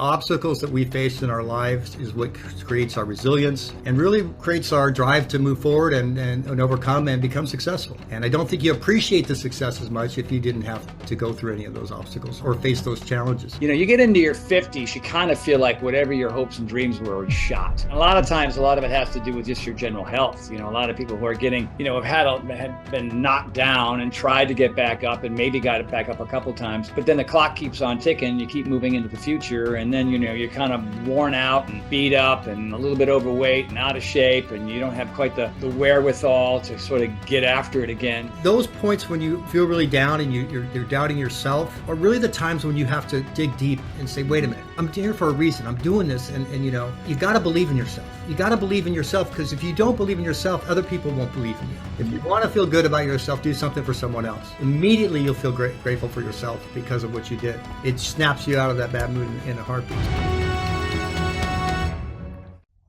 Obstacles that we face in our lives is what creates our resilience and really creates our drive to move forward and overcome and become successful. And I don't think you appreciate the success as much if you didn't have to go through any of those obstacles or face those challenges. You know, you get into your 50s, you kind of feel like whatever your hopes and dreams were shot. And a lot of times, a lot of it has to do with just your general health. You know, a lot of people who are getting, you know, have been knocked down and tried to get back up and maybe got it back up a couple times, but then the clock keeps on ticking, you keep moving into the future, and then, you know, you're kind of worn out and beat up and a little bit overweight and out of shape, and you don't have quite the wherewithal to sort of get after it again. Those points when you feel really down and you're doubting yourself are really the times when you have to dig deep and say, wait a minute, I'm here for a reason. I'm doing this. And you know, you got to believe in yourself. You got to believe in yourself, because if you don't believe in yourself, other people won't believe in you. If you want to feel good about yourself, do something for someone else. Immediately you'll feel grateful for yourself because of what you did. It snaps you out of that bad mood in a heartbeat.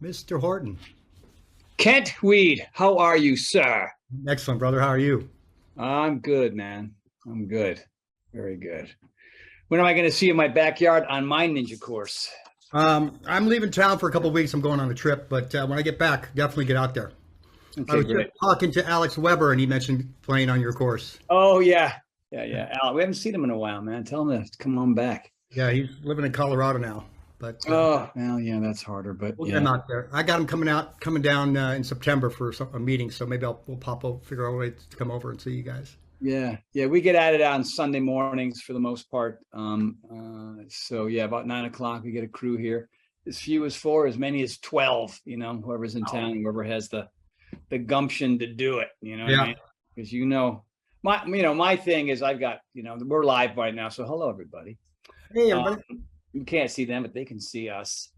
Mr. Horton. Kent Weed, how are you, sir? Excellent, brother. How are you? I'm good, man. I'm good. Very good. When am I going to see you in my backyard on my ninja course? I'm leaving town for a couple of weeks. I'm going on a trip, but when I get back, definitely get out there. Okay, I was great. just talking to Alex Weber, and he mentioned playing on your course. Oh, yeah. Yeah. Al, we haven't seen him in a while, man. Tell him to come on back. Yeah, he's living in Colorado now. But oh, well, yeah, that's harder. But we'll yeah, get him out there. I got him coming down in September for a meeting, so maybe we'll pop over, figure out a way to come over and see you guys. Yeah, we get at it on Sunday mornings for the most part. So yeah, about 9 o'clock we get a crew here. As few as 4, as many as 12. You know, whoever's in town, whoever has the gumption to do it. You know, what I mean? Because my thing is I've got, you know, we're live right now, so hello everybody. Hey everybody. You can't see them, but they can see us.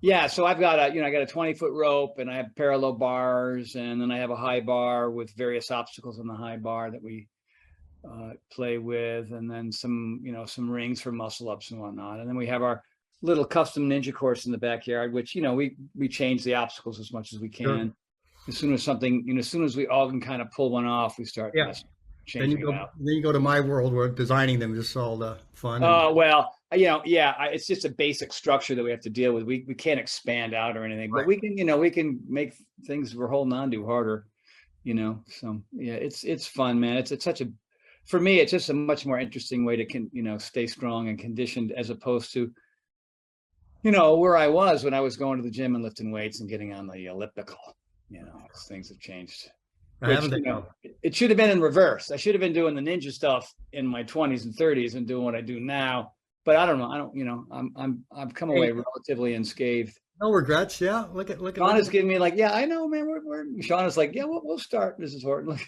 Yeah, so I've got I got a 20-foot rope, and I have parallel bars, and then I have a high bar with various obstacles on the high bar that we play with, and then some rings for muscle ups and whatnot. And then we have our little custom ninja course in the backyard, which, you know, we change the obstacles as much as we can. Sure. As soon as we all can kind of pull one off, we start changing it out. Then you go to my world where designing them is all the fun. Well, it's just a basic structure that we have to deal with. We can't expand out or anything, right. But we can make things we're holding on to harder, you know. So yeah, it's fun, man. For me, it's just a much more interesting way to stay strong and conditioned, as opposed to, you know, where I was when I was going to the gym and lifting weights and getting on the elliptical. You know, things have changed. It should have been in reverse. I should have been doing the ninja stuff in my 20s and 30s and doing what I do now. But I don't know. I've come away relatively unscathed. No regrets. Yeah. Look at. Sean is giving me like, yeah, I know, man. Sean is like, yeah, we'll start, Mrs. Horton.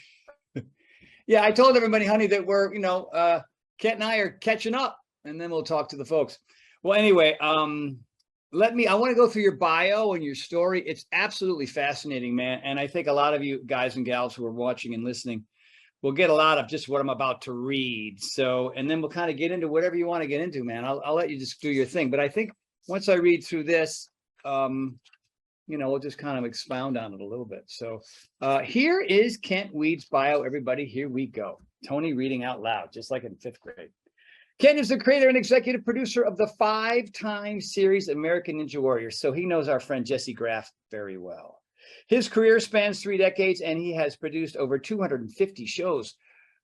Yeah, I told everybody, honey, that we're, Kent and I are catching up, and then we'll talk to the folks. Well, anyway, I want to go through your bio and your story. It's absolutely fascinating, man. And I think a lot of you guys and gals who are watching and listening will get a lot of just what I'm about to read. So, and then we'll kind of get into whatever you want to get into, man. I'll let you just do your thing. But I think once I read through this, we'll just kind of expound on it a little bit. So here is Kent Weed's bio, everybody. Here we go. Tony reading out loud, just like in 5th grade. Kent is the creator and executive producer of the 5-time series American Ninja Warrior, so he knows our friend Jesse Graff very well. His career spans 3 decades, and he has produced over 250 shows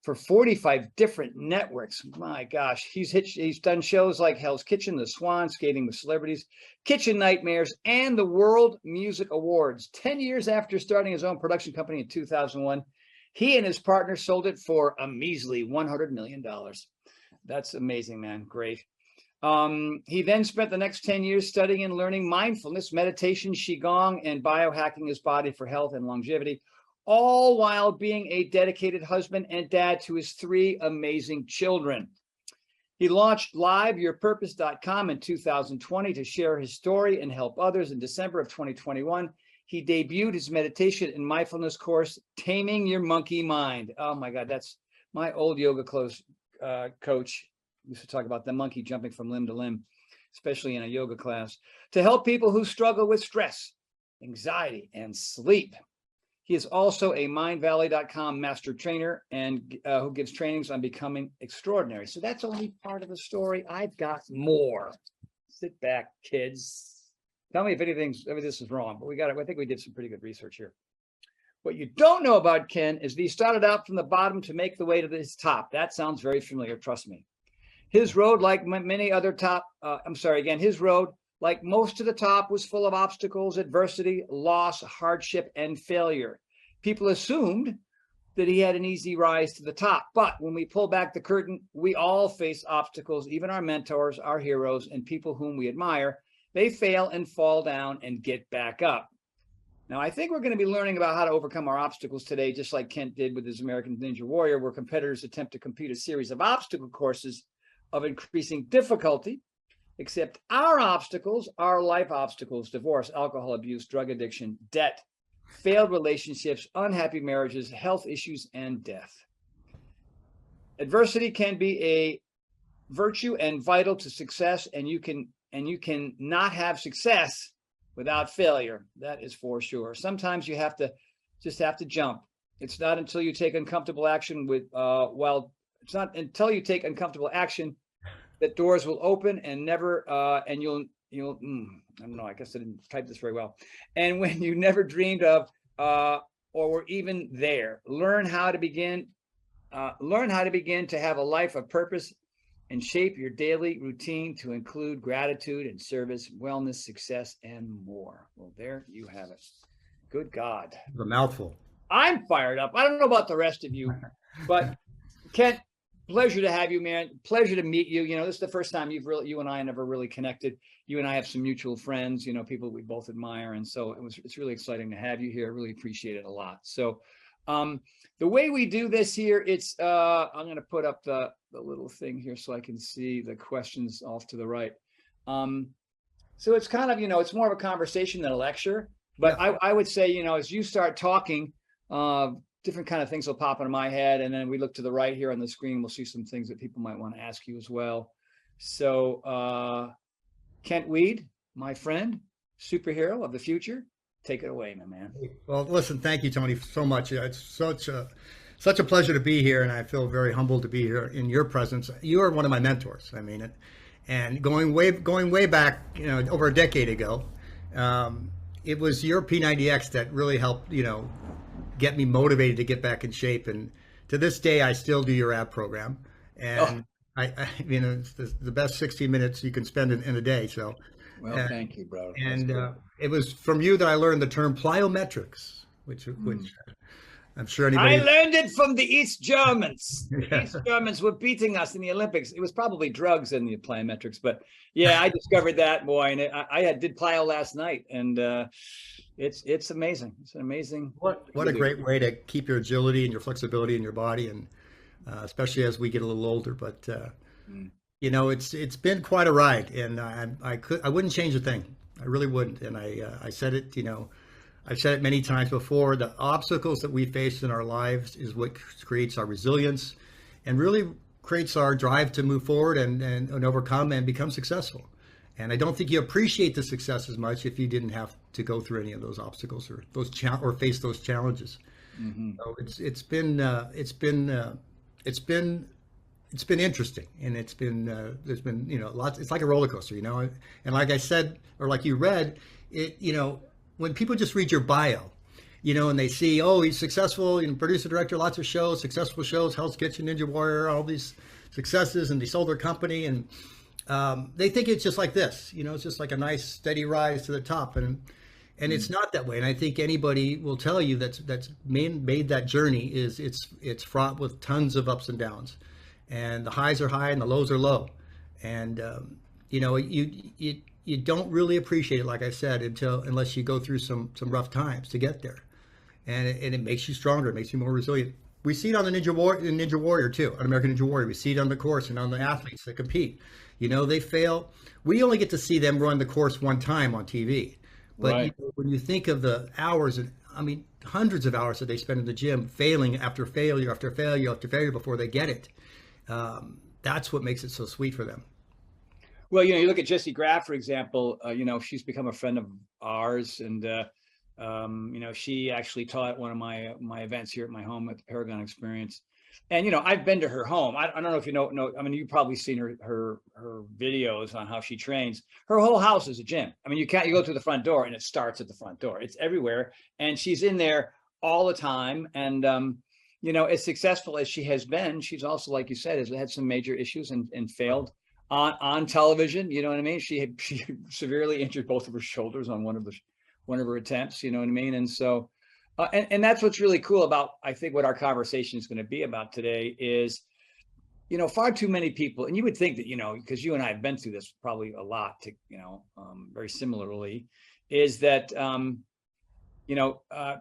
for 45 different networks. My gosh, he's done shows like Hell's Kitchen, The Swan, Skating with Celebrities, Kitchen Nightmares, and the World Music Awards. 10 years after starting his own production company in 2001, he and his partner sold it for a measly $100 million. That's amazing, man. Great. He then spent the next 10 years studying and learning mindfulness, meditation, Qigong, and biohacking his body for health and longevity, all while being a dedicated husband and dad to his 3 amazing children. He launched liveyourpurpose.com in 2020 to share his story and help others. In December of 2021, he debuted his meditation and mindfulness course, Taming Your Monkey Mind. Oh my God, that's my old yoga coach used to talk about the monkey jumping from limb to limb, especially in a yoga class, to help people who struggle with stress, anxiety, and sleep. He is also a mindvalley.com master trainer and who gives trainings on becoming extraordinary. So that's only part of the story. I've got more. Sit back, kids. Tell me if this is wrong, but I think we did some pretty good research here. What you don't know about Ken is that he started out from the bottom to make the way to his top. That sounds very familiar, trust me. His road, like many other his road, like most of the top, was full of obstacles, adversity, loss, hardship, and failure. People assumed that he had an easy rise to the top. But when we pull back the curtain, we all face obstacles, even our mentors, our heroes, and people whom we admire. They fail and fall down and get back up. Now, I think we're going to be learning about how to overcome our obstacles today, just like Kent did with his American Ninja Warrior, where competitors attempt to complete a series of obstacle courses of increasing difficulty. Except our obstacles are life obstacles: divorce, alcohol abuse, drug addiction, debt, failed relationships, unhappy marriages, health issues, and death. Adversity can be a virtue and vital to success, and you can not have success without failure. That is for sure. Sometimes you have to jump. It's not until you take uncomfortable action that doors will open and never, and you'll, I don't know, I guess I didn't type this very well. And when you never dreamed of, or were even there, learn how to begin to have a life of purpose and shape your daily routine to include gratitude and service, wellness, success, and more. Well, there you have it. Good God. A mouthful. I'm fired up. I don't know about the rest of you, but Kent, pleasure to have you, man. Pleasure to meet you. This is the first time you and I never really connected. You and I have some mutual friends, people we both admire. And so it's really exciting to have you here. I really appreciate it a lot. So the way we do this here, I'm going to put up the little thing here so I can see the questions off to the right. So it's kind of, it's more of a conversation than a lecture, but yeah. I would say, as you start talking, different kind of things will pop into my head. And then we look to the right here on the screen, we'll see some things that people might want to ask you as well. So Kent Weed, my friend, superhero of the future, take it away, my man. Well, listen, thank you, Tony, so much. It's such a pleasure to be here, and I feel very humbled to be here in your presence. You are one of my mentors. I mean, and going way back, over a decade ago, it was your P90X that really helped, get me motivated to get back in shape. And to this day, I still do your ab program, and it's the best 60 minutes you can spend in a day. So. Well, thank you, bro. And it was from you that I learned the term plyometrics, which I'm sure anybody. I learned it from the East Germans. The East Germans were beating us in the Olympics. It was probably drugs in the plyometrics, but yeah, I discovered that, boy. And I did plyo last night, and it's amazing. It's an amazing. What a great way to keep your agility and your flexibility in your body, and especially as we get a little older. But it's been quite a ride, and I wouldn't change a thing. I really wouldn't. And I said it, I've said it many times before. The obstacles that we face in our lives is what creates our resilience, and really creates our drive to move forward and overcome and become successful. And I don't think you appreciate the success as much if you didn't have to go through any of those obstacles or or face those challenges. Mm-hmm. So it's been interesting, and it's been there's been lots. It's like a roller coaster, and like I said, or like you read it, when people just read your bio, and they see, oh, he's successful, producer, director, lots of shows, successful shows, Hell's Kitchen, Ninja Warrior, all these successes, and they sold their company, and they think it's just like this, it's just like a nice steady rise to the top, and it's not that way. And I think anybody will tell you that's made that journey is it's fraught with tons of ups and downs. And the highs are high and the lows are low, and you don't really appreciate it, like I said, unless you go through some rough times to get there, and it makes you stronger, it makes you more resilient. We see it on the Ninja Warrior too, on American Ninja Warrior. We see it on the course and on the athletes that compete. They fail. We only get to see them run the course one time on TV, but right. When you think of the hours, and hundreds of hours that they spend in the gym, failing after failure after failure after failure before they get it. That's what makes it so sweet for them. Well, you look at Jessie Graff, for example, she's become a friend of ours, and She actually taught one of my events here at my home at the Paragon Experience. And, I've been to her home. I don't know if you know, I mean, you've probably seen her videos on how she trains. Her whole house is a gym. I mean, you go through the front door and it starts at the front door. It's everywhere. And she's in there all the time. And, as successful as she has been, she's also, like you said, has had some major issues and failed on television. You know what I mean? She severely injured both of her shoulders on one of her attempts. You know what I mean? And so, and that's what's really cool about, I think, what our conversation is going to be about today is, far too many people, and you would think that, because you and I have been through this probably a lot, very similarly, is that,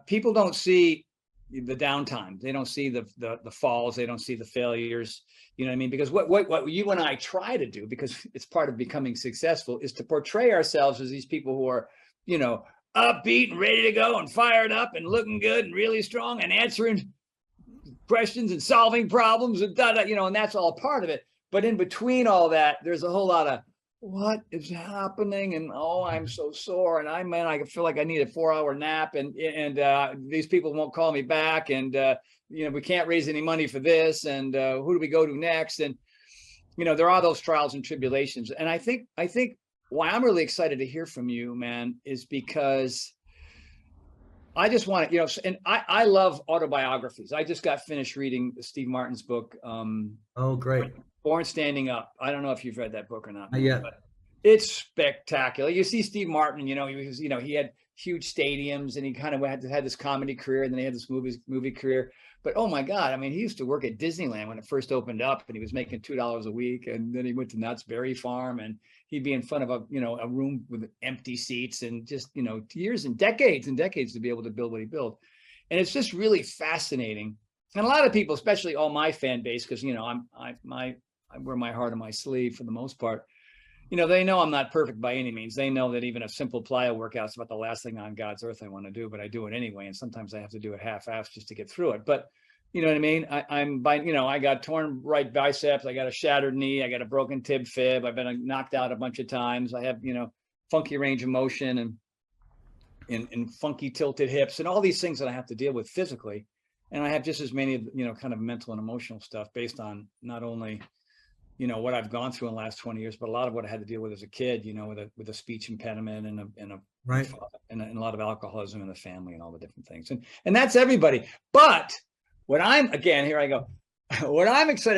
people don't see the downtime. They don't see the falls. They don't see the failures. You know what I mean? Because what you and I try to do, because it's part of becoming successful, is to portray ourselves as these people who are, upbeat and ready to go and fired up and looking good and really strong and answering questions and solving problems and and that's all part of it. But in between all that, there's a whole lot of what is happening, and I'm so sore, and I feel like I need a 4-hour nap, and these people won't call me back, and we can't raise any money for this, and who do we go to next? And there are those trials and tribulations. And I think why I'm really excited to hear from you, man, is because I just want to, and I love autobiographies. I just got finished reading Steve Martin's book. Oh, great. Born Standing Up. I don't know if you've read that book or not. Yeah. But it's spectacular. You see Steve Martin, he had huge stadiums, and he kind of had this comedy career, and then he had this movie career. But oh my God, I mean, he used to work at Disneyland when it first opened up, and he was making $2 a week. And then he went to Knott's Berry Farm, and he'd be in front of a room with empty seats, and just, years and decades to be able to build what he built. And it's just really fascinating. And a lot of people, especially all my fan base, because, I wear my heart on my sleeve for the most part. They know I'm not perfect by any means. They know that even a simple plyo workout is about the last thing on God's earth I want to do, but I do it anyway. And sometimes I have to do it half-assed just to get through it. But you know what I mean? I got torn right biceps. I got a shattered knee. I got a broken tib fib. I've been knocked out a bunch of times. I have, funky range of motion and funky tilted hips and all these things that I have to deal with physically. And I have just as many, kind of mental and emotional stuff based on not only, what I've gone through in the last 20 years, but a lot of what I had to deal with as a kid, with a speech impediment and a lot of alcoholism in the family and all the different things. And that's everybody. But what I'm excited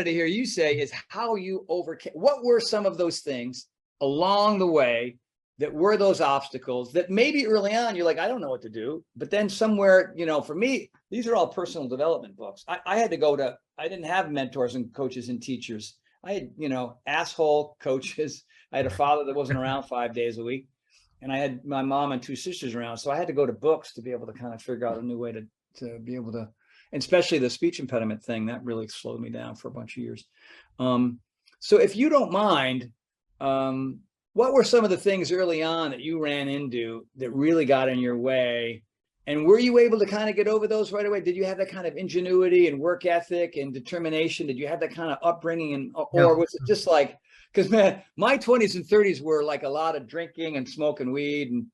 to hear you say is how you overcame. What were some of those things along the way that were those obstacles that maybe early on you're like, I don't know what to do. But then somewhere, for me, these are all personal development books. I didn't have mentors and coaches and teachers. I had, asshole coaches. I had a father that wasn't around 5 days a week, and I had my mom and 2 sisters around. So I had to go to books to be able to kind of figure out a new way to be able to, and especially the speech impediment thing, that really slowed me down for a bunch of years. So if you don't mind, what were some of the things early on that you ran into that really got in your way? And were you able to kind of get over those right away? Did you have that kind of ingenuity and work ethic and determination? Did you have that kind of upbringing, or was it just like, because man, my 20s and 30s were like a lot of drinking and smoking weed and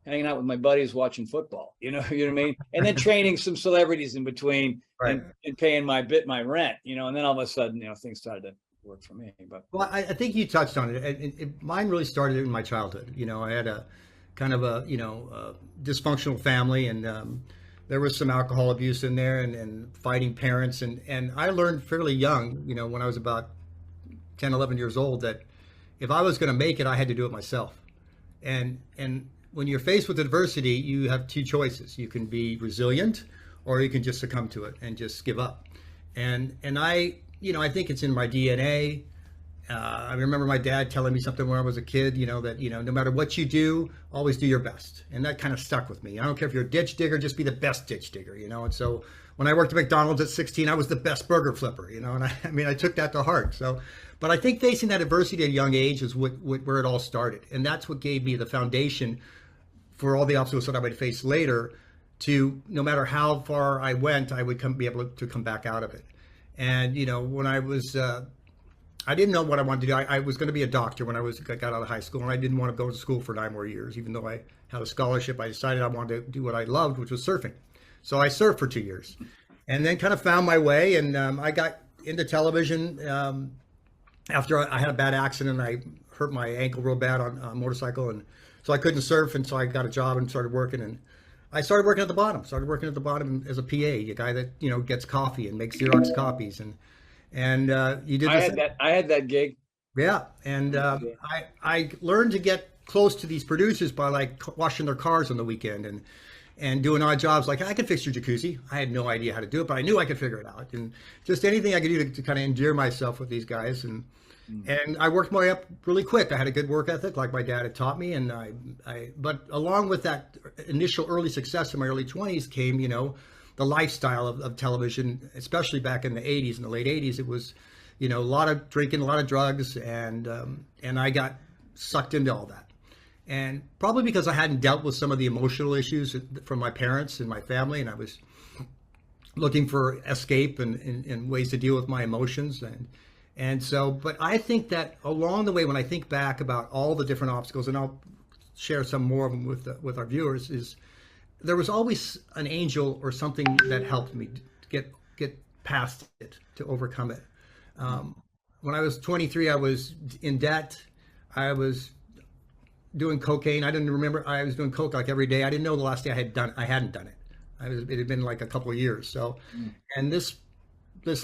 hanging out with my buddies watching football, you know what I mean? And then training some celebrities in between, right, and paying my rent, and then all of a sudden, things started to work for me. But well, I think you touched on it. Mine really started in my childhood. I had a kind of a dysfunctional family, and there was some alcohol abuse in there, and fighting parents, and I learned fairly young, when I was about 10, 11 years old, that if I was going to make it, I had to do it myself. And when you're faced with adversity, you have 2 choices. You can be resilient, or you can just succumb to it and just give up. And I think it's in my DNA. I remember my dad telling me something when I was a kid, that, no matter what you do, always do your best. And that kind of stuck with me. I don't care if you're a ditch digger, just be the best ditch digger, And so when I worked at McDonald's at 16, I was the best burger flipper, and I took that to heart. So, but I think facing that adversity at a young age is where it all started. And that's what gave me the foundation for all the obstacles that I would face later, to no matter how far I went, I would be able to come back out of it. And, when I was I didn't know what I wanted to do. I was going to be a doctor when I got out of high school, and I didn't want to go to school for 9 more years. Even though I had a scholarship, I decided I wanted to do what I loved, which was surfing. So I surfed for 2 years, and then kind of found my way. And I got into television after I had a bad accident. I hurt my ankle real bad on a motorcycle, and so I couldn't surf. And so I got a job and started working. And I started working at the bottom. Started working at the bottom as a PA, a guy that gets coffee and makes Xerox copies and you did. I had that gig. Yeah, and I learned to get close to these producers by like washing their cars on the weekend and doing odd jobs. Like, I could fix your jacuzzi. I had no idea how to do it, but I knew I could figure it out. And just anything I could do to kind of endear myself with these guys. And I worked my way up really quick. I had a good work ethic, like my dad had taught me. And but along with that initial early success in my early 20s came, the lifestyle of television, especially back in the 80s, in the late 80s. It was, a lot of drinking, a lot of drugs, and I got sucked into all that. And probably because I hadn't dealt with some of the emotional issues from my parents and my family, and I was looking for escape and ways to deal with my emotions. And so, but I think that along the way, when I think back about all the different obstacles, and I'll share some more of them with our viewers, is there was always an angel or something that helped me get past it, to overcome it. When I was 23, I was in debt. I was doing cocaine. I didn't remember. I was doing coke like every day. I didn't know the last day I hadn't done it. It had been like a couple of years. So, and this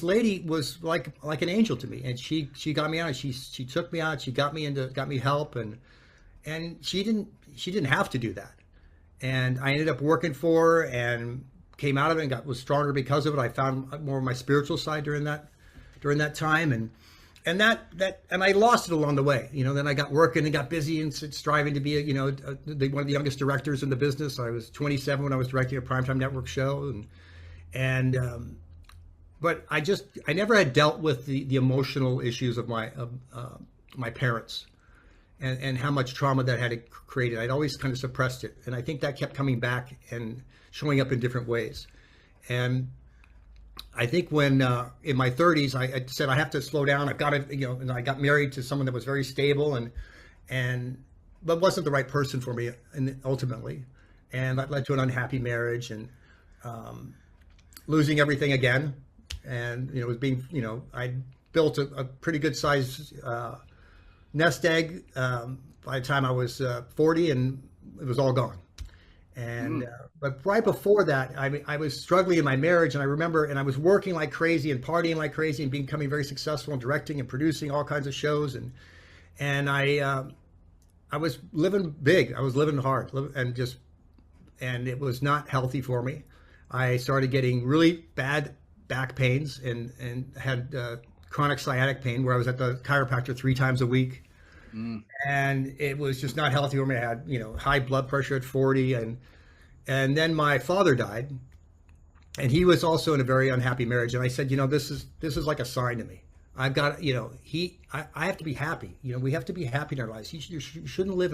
lady was like an angel to me, and she got me out. She took me out. She got me help, and she didn't have to do that. And I ended up working for her and came out of it and was stronger because of it. I found more of my spiritual side during that time, and I lost it along the way. Then I got working and got busy and striving to be one of the youngest directors in the business. I was 27 when I was directing a primetime network show, but I never had dealt with the emotional issues of my parents. And how much trauma that had created. I'd always kind of suppressed it. And I think that kept coming back and showing up in different ways. And I think when in my 30s, I said, I have to slow down. I've got to, and I got married to someone that was very stable but wasn't the right person for me ultimately. And that led to an unhappy marriage and losing everything again. And, it was being, I built a pretty good size nest egg by the time I was 40, and it was all gone. And but right before that, I was struggling in my marriage, and I remember, and I was working like crazy and partying like crazy and becoming very successful and directing and producing all kinds of shows, and I was living big. I was living hard, and it was not healthy for me. I started getting really bad back pains and had chronic sciatic pain, where I was at the chiropractor 3 times a week. And it was just not healthy for me. I had, high blood pressure at 40, and then my father died, and he was also in a very unhappy marriage. And I said, this is like a sign to me. I've got, I have to be happy. We have to be happy in our lives. You shouldn't live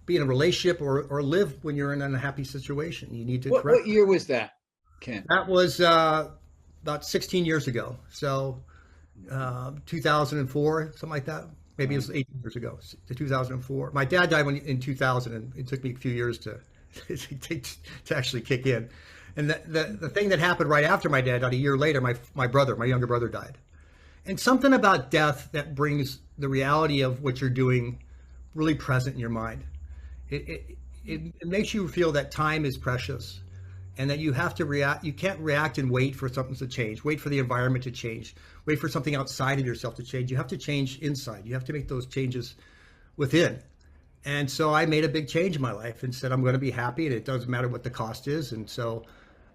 be in a relationship or live when you're in an unhappy situation. You need to correct. What year was that, Ken? That was about 16 years ago. So 2004, something like that. Maybe it was 18 years ago, to 2004. My dad died in 2000, and it took me a few years to actually kick in. And the thing that happened right after my dad died, a year later, my younger brother died. And something about death that brings the reality of what you're doing really present in your mind. It makes you feel that time is precious, and that you have to react. You can't react and wait for something to change, wait for the environment to change, wait for something outside of yourself to change. You have to change inside. You have to make those changes within. And so I made a big change in my life and said, I'm going to be happy, and it doesn't matter what the cost is. And so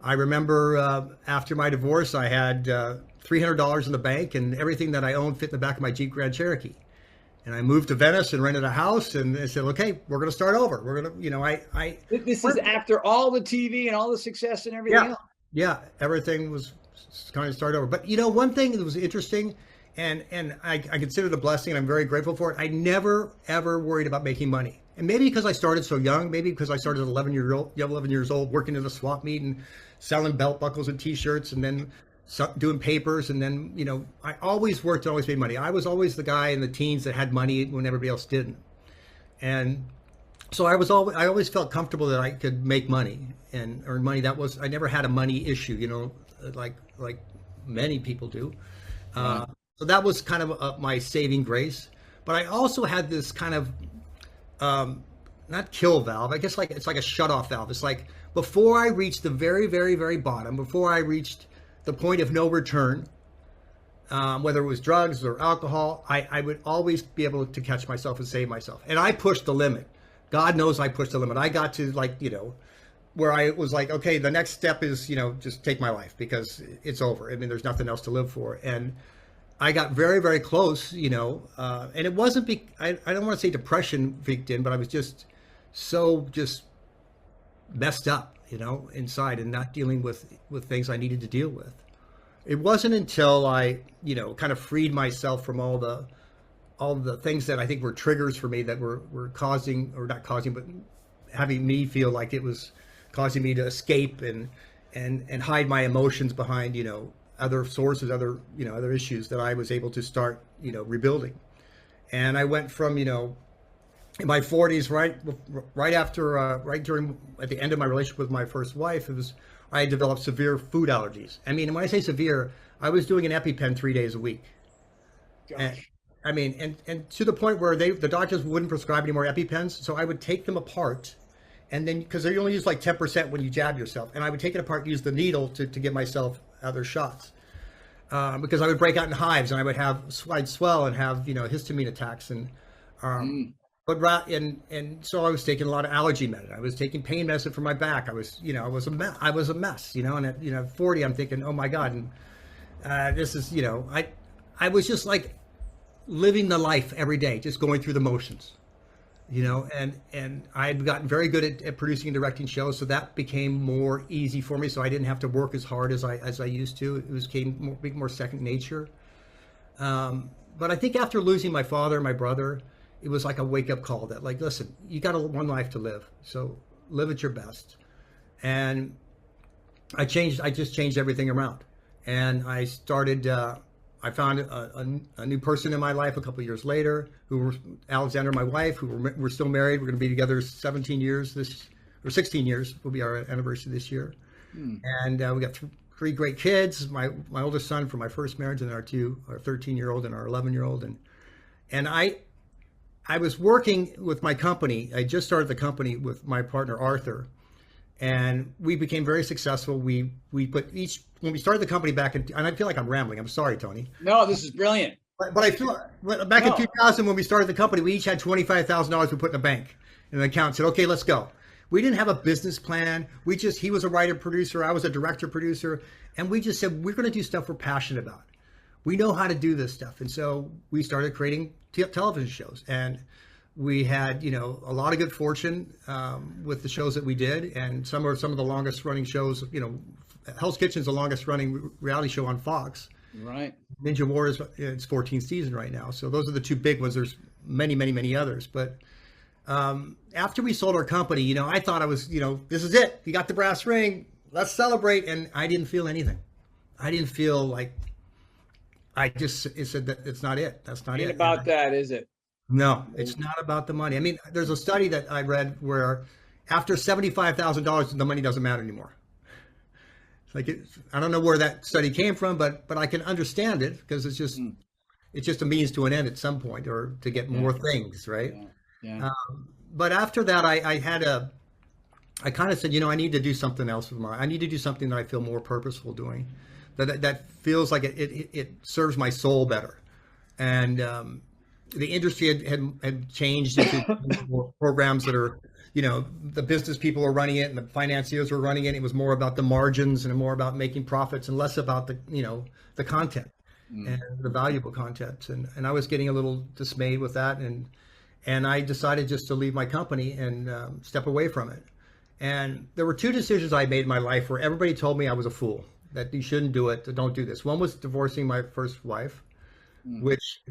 I remember after my divorce, I had $300 in the bank, and everything that I owned fit in the back of my Jeep Grand Cherokee. And I moved to Venice and rented a house, and I said, okay, we're going to start over. We're going to, This is after all the TV and all the success and everything else. Yeah, everything was kind of start over. But one thing that was interesting, and I consider it a blessing, and I'm very grateful for it. I never ever worried about making money, and maybe because I started so young, maybe because I started at 11 years old, working in a swap meet and selling belt buckles and T-shirts, and then doing papers, and then I always worked and always made money. I was always the guy in the teens that had money when everybody else didn't, and so I always felt comfortable that I could make money and earn money. I never had a money issue, like many people do. So that was kind of my saving grace. But I also had this kind of not kill valve. I guess like it's like a shut off valve. It's like before I reached the very, very, very bottom, before I reached the point of no return, whether it was drugs or alcohol, I would always be able to catch myself and save myself. And I pushed the limit. God knows I pushed the limit. I got to where I was like, okay, the next step is, just take my life because it's over. I mean, there's nothing else to live for. And I got very, very close, and it wasn't, I don't want to say depression peaked in, but I was just so messed up, inside and not dealing with things I needed to deal with. It wasn't until I, kind of freed myself from all the things that I think were triggers for me that were causing, or not causing, but having me feel like it was causing me to escape and hide my emotions behind, other sources, other issues, that I was able to start, rebuilding. And I went from, in my 40s, at the end of my relationship with my first wife, I developed severe food allergies. I mean, when I say severe, I was doing an EpiPen 3 days a week. Gosh. And to the point where the doctors wouldn't prescribe any more EpiPens, so I would take them apart, and then because they only use like 10% when you jab yourself, and I would take it apart and use the needle to give myself other shots, because I would break out in hives and I'd swell and have histamine attacks and so I was taking a lot of allergy medicine. I was taking pain medicine for my back. I was a mess, and at 40 I'm thinking, oh my God, and this is I was just like living the life every day, just going through the motions, and I had gotten very good at producing and directing shows, so that became more easy for me. So I didn't have to work as hard as I used to. It became more second nature. But I think after losing my father and my brother, it was like a wake up call that, like, listen, you got one life to live, so live at your best. And I just changed everything around, and I started. I found a new person in my life a couple of years later, Alexander, my wife, who we're still married. We're going to be together 17 years 16 years will be our anniversary this year. And we got three great kids. My oldest son from my first marriage, and our 13-year-old and our 11-year-old. And I was working with my company. I just started the company with my partner, Arthur. And we became very successful. When we started the company and I feel like I'm rambling. I'm sorry, Tony. No, this is brilliant. But I feel back in 2000 when we started the company, we each had $25,000 we put in the bank, and the accountant said, "Okay, let's go." We didn't have a business plan. He was a writer producer, I was a director producer, and we just said, we're going to do stuff we're passionate about. We know how to do this stuff, and so we started creating television shows, and we had a lot of good fortune with the shows that we did, and some of the longest running shows. Hell's Kitchen is the longest running reality show on Fox. Right. Ninja Warriors, its 14th season right now. So those are the two big ones. There's many, many, many others. But after we sold our company, I thought I was, this is it. You got the brass ring. Let's celebrate. And I didn't feel anything. I didn't feel like, it said that it's not it. That's not it. Ain't about that, is it? No, it's not about the money. I mean, there's a study that I read where after $75,000, the money doesn't matter anymore. Like I don't know where that study came from, but I can understand it because it's just a means to an end at some point, or to get more things, right? Yeah. But after that, I kind of said, I need to do something else with I need to do something that I feel more purposeful doing, that feels like it serves my soul better. And the industry had changed into more programs that are. The business people are running it and the financiers were running it. It was more about the margins and more about making profits and less about the content and the valuable content. And I was getting a little dismayed with that. And I decided just to leave my company and step away from it. And there were two decisions I made in my life where everybody told me I was a fool, that you shouldn't do it, that don't do this. One was divorcing my first wife, which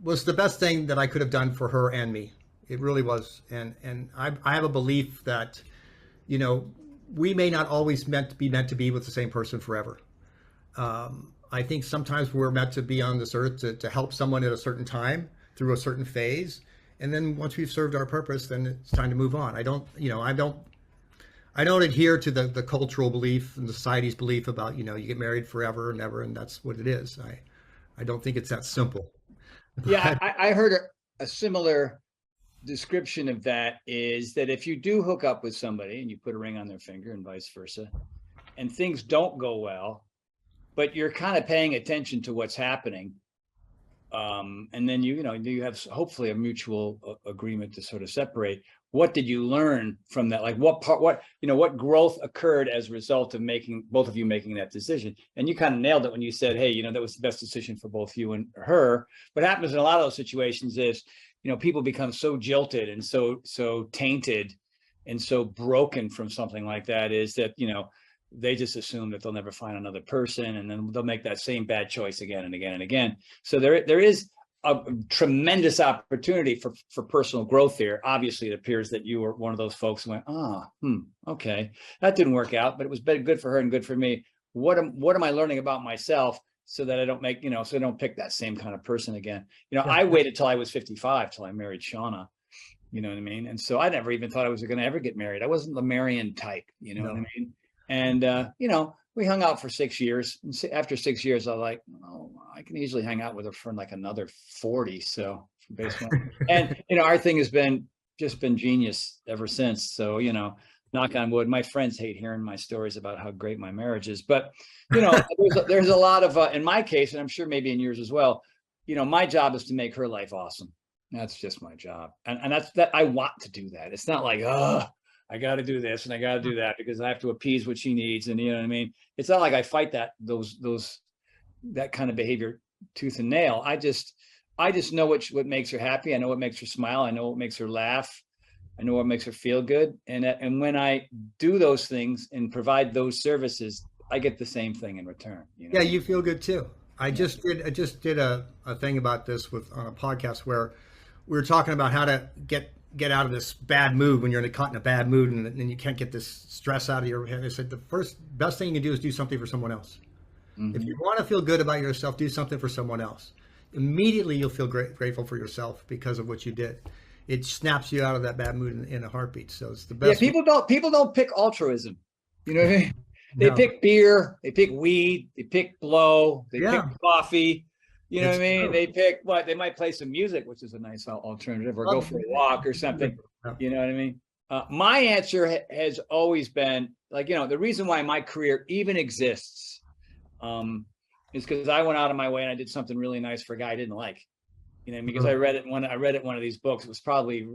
was the best thing that I could have done for her and me. It really was. And I have a belief that, we may not always be meant to be with the same person forever. I think sometimes we're meant to be on this earth to help someone at a certain time through a certain phase. And then once we've served our purpose, then it's time to move on. I don't adhere to the cultural belief and the society's belief about, you get married forever and ever, and that's what it is. I don't think it's that simple. Yeah, But I heard a similar description of that is that if you do hook up with somebody and you put a ring on their finger and vice versa, and things don't go well, but you're kind of paying attention to what's happening, and then you have hopefully a mutual agreement to sort of separate. What did you learn from that? Like what growth occurred as a result of both of you making that decision? And you kind of nailed it when you said, hey, that was the best decision for both you and her. What happens in a lot of those situations is, people become so jilted and so tainted and so broken from something like that, is that, they just assume that they'll never find another person, and then they'll make that same bad choice again and again and again. So there is a tremendous opportunity for personal growth there. Obviously, it appears that you were one of those folks who went, okay, that didn't work out, but it was good for her and good for me. What am I learning about myself so that I don't so I don't pick that same kind of person again? yeah, I waited till I was 55 till I married Shauna. You know what I mean? And so I never even thought I was going to ever get married. I wasn't the Marian type. You know what I mean? And, we hung out for 6 years. And after 6 years, I was like, oh, I can easily hang out with her for like another 40. So basically, and, our thing has been genius ever since. So, knock on wood. My friends hate hearing my stories about how great my marriage is. But, there's a lot of, in my case, and I'm sure maybe in yours as well, my job is to make her life awesome. That's just my job. And that's that. I want to do that. It's not like, I got to do this and I got to do that because I have to appease what she needs. And you know what I mean? It's not like I fight that kind of behavior tooth and nail. I just know what makes her happy. I know what makes her smile. I know what makes her laugh. I know what makes her feel good. And when I do those things and provide those services, I get the same thing in return. yeah, you feel good too. I just did a thing about this on a podcast where we were talking about how to get out of this bad mood when you're caught in a bad mood and you can't get this stress out of your head. I said the best thing you can do is do something for someone else. Mm-hmm. If you want to feel good about yourself, do something for someone else. Immediately you'll feel grateful for yourself because of what you did. It snaps you out of that bad mood in a heartbeat. So it's the best. Yeah, people don't pick altruism. You know what I mean? They pick beer, they pick weed, they pick blow, they pick coffee. You know what I mean? True. They pick they might play some music, which is a nice alternative, or go for a walk or something. You know what I mean? My answer has always been like, the reason why my career even exists is because I went out of my way and I did something really nice for a guy I didn't like. Because I read it one of these books. It was probably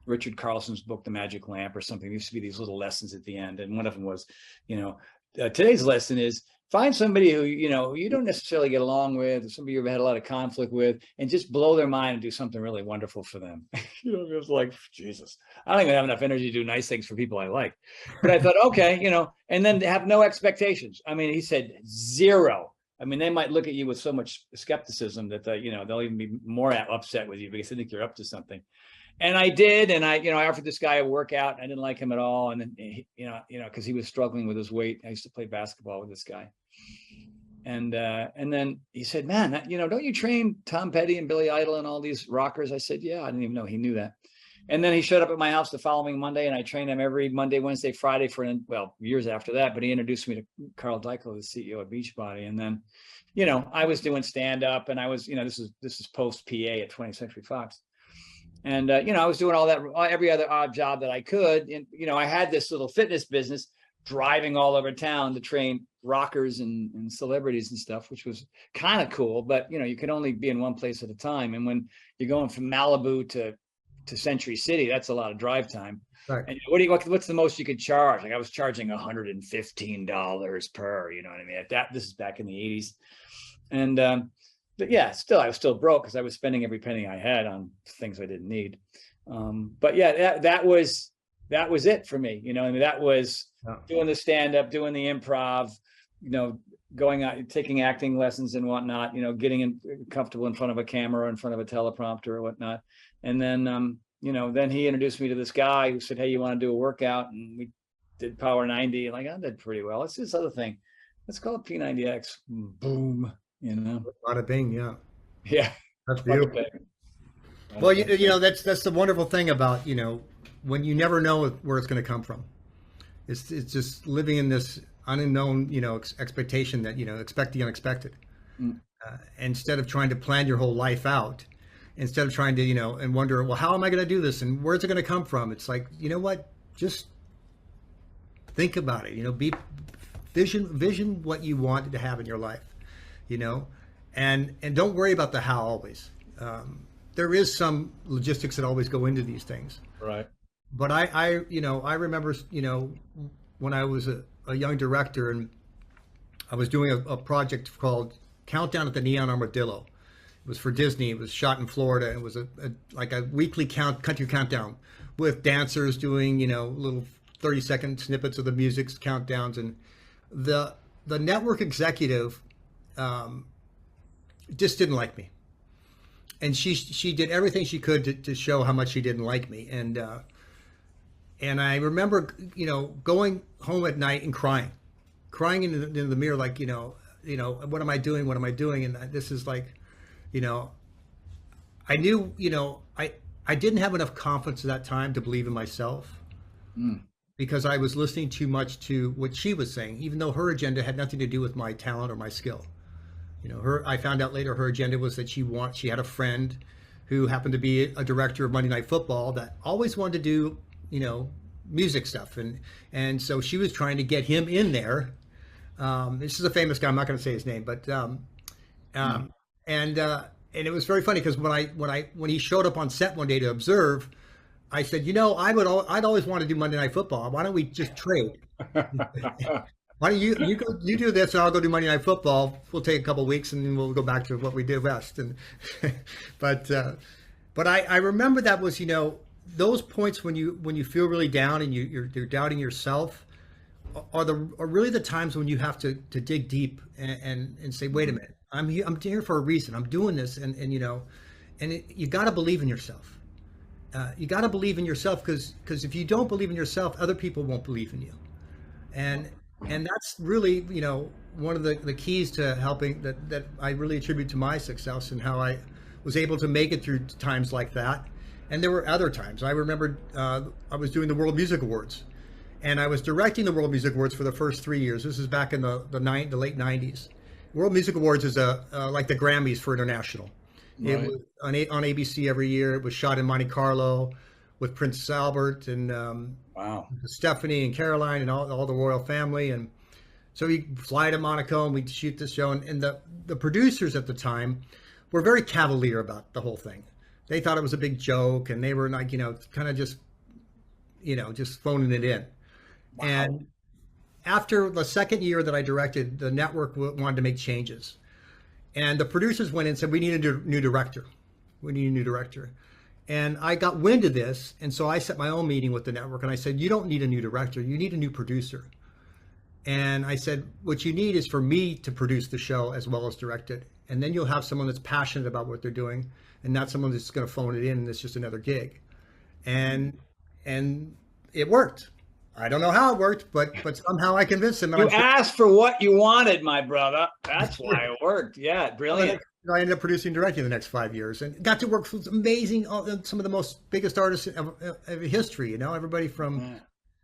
Richard Carlson's book, The Magic Lamp, or something. There used to be these little lessons at the end, and one of them was, today's lesson is find somebody who you don't necessarily get along with, or somebody you've had a lot of conflict with, and just blow their mind and do something really wonderful for them. It was like, Jesus, I don't even have enough energy to do nice things for people I like. But I thought, okay, and then have no expectations. I mean, he said 0. I mean, they might look at you with so much skepticism that they'll even be more upset with you because they think you're up to something. And I did, and I offered this guy a workout. And I didn't like him at all, and then because he was struggling with his weight. I used to play basketball with this guy, and then he said, "Man, don't you train Tom Petty and Billy Idol and all these rockers?" I said, "Yeah." I didn't even know he knew that. And then he showed up at my house the following Monday, and I trained him every Monday, Wednesday, Friday for years after that. But he introduced me to Carl Deichel, the CEO of Beachbody, and then, I was doing stand up, and I was, this is post PA at 20th Century Fox. And, I was doing all that, every other odd job that I could. And, I had this little fitness business driving all over town to train rockers and celebrities and stuff, which was kind of cool. But, you could only be in one place at a time. And when you're going from Malibu to Century City, that's a lot of drive time. Right. And what's the most you could charge? Like I was charging $115 per, you know what I mean? This is back in the 80s. And, but yeah, I was still broke because I was spending every penny I had on things I didn't need. But yeah, that was it for me. That was doing the stand up, doing the improv, going out, taking acting lessons and whatnot, getting comfortable in front of a camera or in front of a teleprompter or whatnot. And then, then he introduced me to this guy who said, "Hey, you want to do a workout?" And we did Power 90. And I did pretty well. Let's do this other thing. let's call it P90X. Boom. Bada bing, yeah. Yeah. That's beautiful. Well, that's the wonderful thing about, when you never know where it's going to come from. It's just living in this unknown, expectation that, expect the unexpected. Instead of trying to plan your whole life out, instead of trying to, and wonder, well, how am I going to do this? And where's it going to come from? It's like, you know what? Just think about it, vision what you want to have in your life, and don't worry about the how always. There is some logistics that always go into these things. Right. But I remember, when I was a young director and I was doing a project called Countdown at the Neon Armadillo. It was for Disney. It was shot in Florida. It was like a weekly country countdown with dancers doing, little 30-second snippets of the music countdowns. And the network executive just didn't like me. And she did everything she could to show how much she didn't like me. And I remember, going home at night and crying in the mirror, like, what am I doing? What am I doing? And this is like, I knew, I didn't have enough confidence at that time to believe in myself because I was listening too much to what she was saying, even though her agenda had nothing to do with my talent or my skill. I found out later her agenda was that she had a friend who happened to be a director of Monday Night Football that always wanted to do, music stuff. And so she was trying to get him in there. This is a famous guy. I'm not going to say his name, but, and it was very funny because when he showed up on set one day to observe, I said, I'd always want to do Monday Night Football. Why don't we just trade? Why don't you do this and I'll go do Monday Night Football. We'll take a couple of weeks and then we'll go back to what we did best. And but I remember that was, those points when you feel really down and you're doubting yourself are really the times when you have to dig deep and say, wait a minute, I'm here for a reason. I'm doing this, and you got to believe in yourself. You got to believe in yourself because if you don't believe in yourself, other people won't believe in you. And that's really, one of the keys to helping that I really attribute to my success and how I was able to make it through times like that. And there were other times. I remember I was doing the World Music Awards, and I was directing the World Music Awards for the first 3 years. This is back in the late 90s. World Music Awards is like the Grammys for international. Right. It was on ABC every year. It was shot in Monte Carlo with Prince Albert and wow, Stephanie and Caroline and all the royal family. And so we fly to Monaco and we shoot this show. And the producers at the time were very cavalier about the whole thing. They thought it was a big joke, and they were like, kind of just phoning it in. Wow. And after the second year that I directed, the network wanted to make changes. And the producers went in and said, we need a new director. We need a new director. And I got wind of this. And so I set my own meeting with the network and I said, you don't need a new director. You need a new producer. And I said, what you need is for me to produce the show as well as direct it. And then you'll have someone that's passionate about what they're doing and not someone that's going to phone it in and it's just another gig. And it worked. I don't know how it worked, but somehow I convinced him. You asked for what you wanted, my brother. That's why it worked. Yeah, brilliant. I ended up producing and directing the next 5 years and got to work with amazing, some of the most biggest artists of history, everybody from,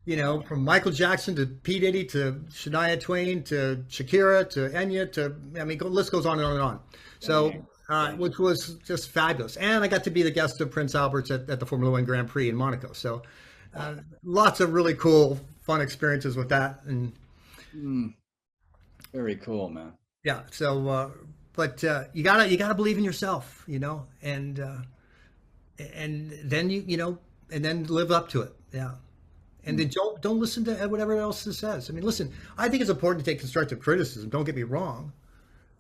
from Michael Jackson to P. Diddy to Shania Twain to Shakira to Enya to, the list goes on and on and on. So, which was just fabulous. And I got to be the guest of Prince Albert at the Formula One Grand Prix in Monaco. So lots of really cool, fun experiences with that. And very cool, man. Yeah. So, but you gotta believe in yourself, and then and then live up to it. Yeah. And then don't listen to whatever else it says. Listen, I think it's important to take constructive criticism. Don't get me wrong.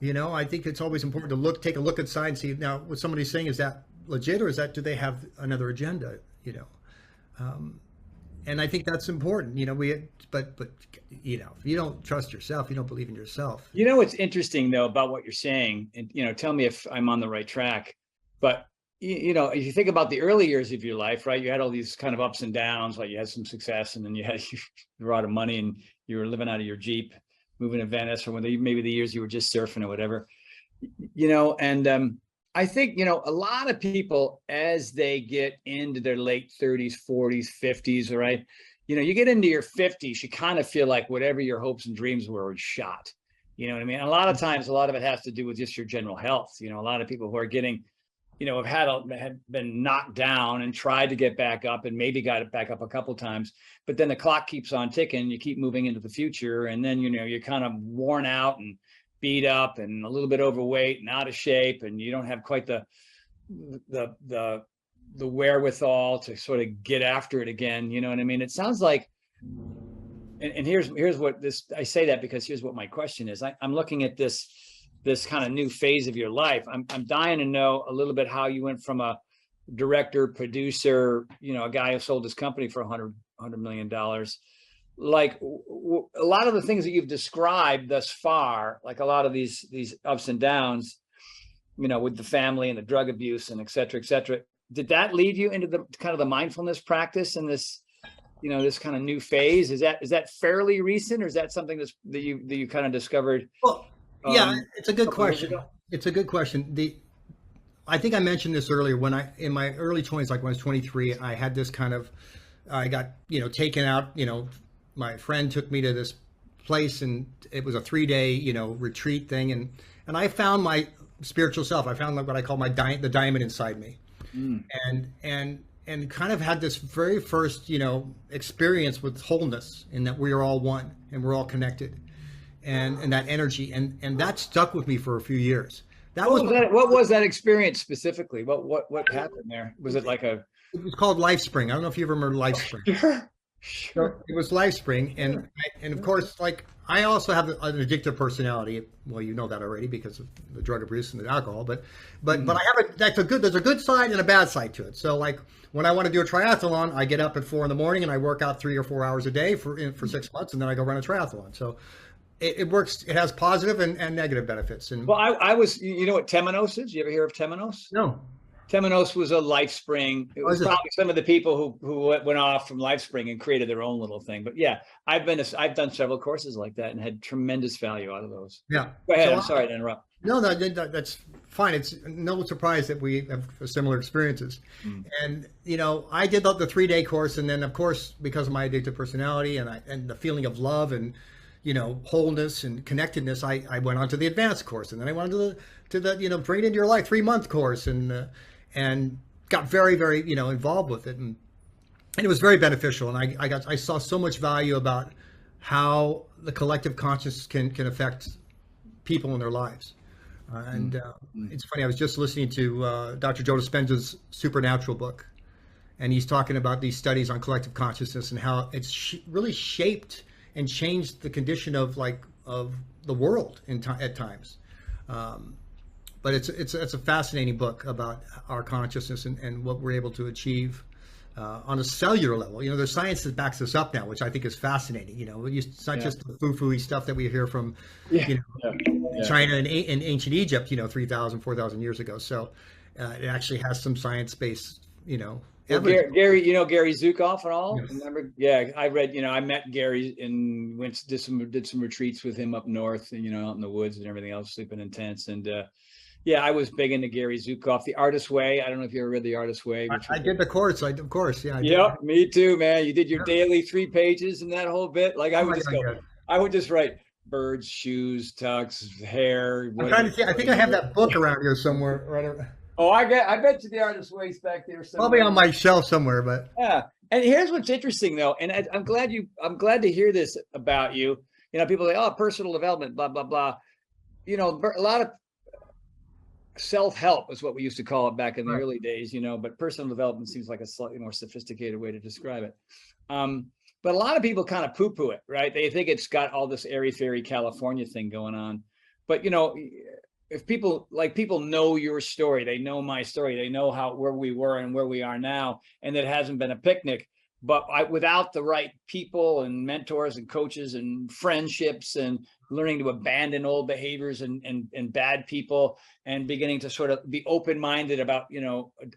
I think it's always important to take a look inside and see now what somebody's saying, is that legit or do they have another agenda? And I think that's important. But if you don't trust yourself, you don't believe in yourself. What's interesting though about what you're saying, and tell me if I'm on the right track, but if you think about the early years of your life, right, you had all these kind of ups and downs, like you had some success and then you were out of money and you were living out of your Jeep, moving to Venice, or maybe the years you were just surfing or whatever, you know, and I think, you know, a lot of people, as they get into their late 30s, 40s, 50s, right, you know, you get into your 50s, you kind of feel like whatever your hopes and dreams were shot. You know what I mean? And a lot of times, a lot of it has to do with just your general health. You know, a lot of people who are getting, you know, have been knocked down and tried to get back up and maybe got it back up a couple of times, but then the clock keeps on ticking. You keep moving into the future, and then, you know, you're kind of worn out and beat up and a little bit overweight and out of shape, and you don't have quite the wherewithal to sort of get after it again. You know what I mean? It sounds like, and here's what this, I say that because here's what my question is. I'm looking at this kind of new phase of your life. I'm dying to know a little bit how you went from a director, producer, you know, a guy who sold his company for $100 million. Like a lot of the things that you've described thus far, like a lot of these ups and downs, you know, with the family and the drug abuse and et cetera, did that lead you into the kind of the mindfulness practice and this, you know, this kind of new phase? Is that fairly recent, or is that something that you kind of discovered? Well, yeah, it's a good question. It's a good question. I think I mentioned this earlier, when in my early 20s, like when I was 23, I had this kind of, I got, you know, taken out, you know, my friend took me to this place, and it was a 3-day, you know, retreat thing. And I found my spiritual self. I found what I call the diamond inside me. And kind of had this very first, you know, experience with wholeness, in that we are all one and we're all connected, and that energy, and that stuck with me for a few years. What was that experience specifically? What happened there? Was it like it was called LifeSpring. I don't know if you ever remember LifeSpring. Sure. It was LifeSpring, and of course, like, I also have an addictive personality. Well, you know that already because of the drug abuse and the alcohol. But I have there's a good side and a bad side to it. So, like, when I want to do a triathlon, I get up at 4 a.m. and I work out 3 or 4 hours a day for 6 months, and then I go run a triathlon. So it works. It has positive and negative benefits. And well, I was, you know what Temenos is? You ever hear of Temenos? No. Temenos was a LifeSpring. It was probably some of the people who went off from LifeSpring and created their own little thing. But yeah, I've done several courses like that and had tremendous value out of those. Yeah. Go ahead. I'm sorry to interrupt. No, that's fine. It's no surprise that we have similar experiences. And, you know, I did the 3-day course, and then, of course, because of my addictive personality and the feeling of love and, you know, wholeness and connectedness, I went on to the advanced course, and then I went to the you know, Bring It Into Your Life 3-month course, and got very, very, you know, involved with it, and it was very beneficial. And I saw so much value about how the collective consciousness can affect people in their lives. It's funny, I was just listening to Dr. Joe Dispenza's Supernatural book, and he's talking about these studies on collective consciousness and how it's really shaped and changed the condition of the world at times. But it's a fascinating book about our consciousness and what we're able to achieve on a cellular level. You know, there's science that backs this up now, which I think is fascinating. You know, it's not just the foo-foo-y stuff that we hear from, you know, China and ancient Egypt, you know, 3,000, 4,000 years ago. So it actually has some science-based, you know. Well, Gary, you know Gary Zukav and all. Yes. Remember? Yeah, I read. You know, I met Gary and did some retreats with him up north, and, you know, out in the woods and everything else, sleeping in tents. And yeah, I was big into Gary Zukav, The Artist's Way. I don't know if you ever read The Artist's Way. I did the course. Of course, yeah. Yep, me too, man. You did your daily 3 pages and that whole bit. Like, I would just write birds, shoes, tux, hair. I'm trying to see. I think I have that book around here somewhere. Right. Oh, I bet you The Artist's Way's back there somewhere. Probably on my shelf somewhere, but yeah. And here's what's interesting, though, and I'm glad to hear this about you. You know, people say, "Oh, personal development, blah blah blah." You know, a lot of self-help is what we used to call it back in the early days. You know, but personal development seems like a slightly more sophisticated way to describe it. But a lot of people kind of poo-poo it, right? They think it's got all this airy-fairy California thing going on. But, you know, if people know your story, they know my story, they know where we were and where we are now, and it hasn't been a picnic, but without the right people and mentors and coaches and friendships and learning to abandon old behaviors and bad people and beginning to sort of be open-minded about,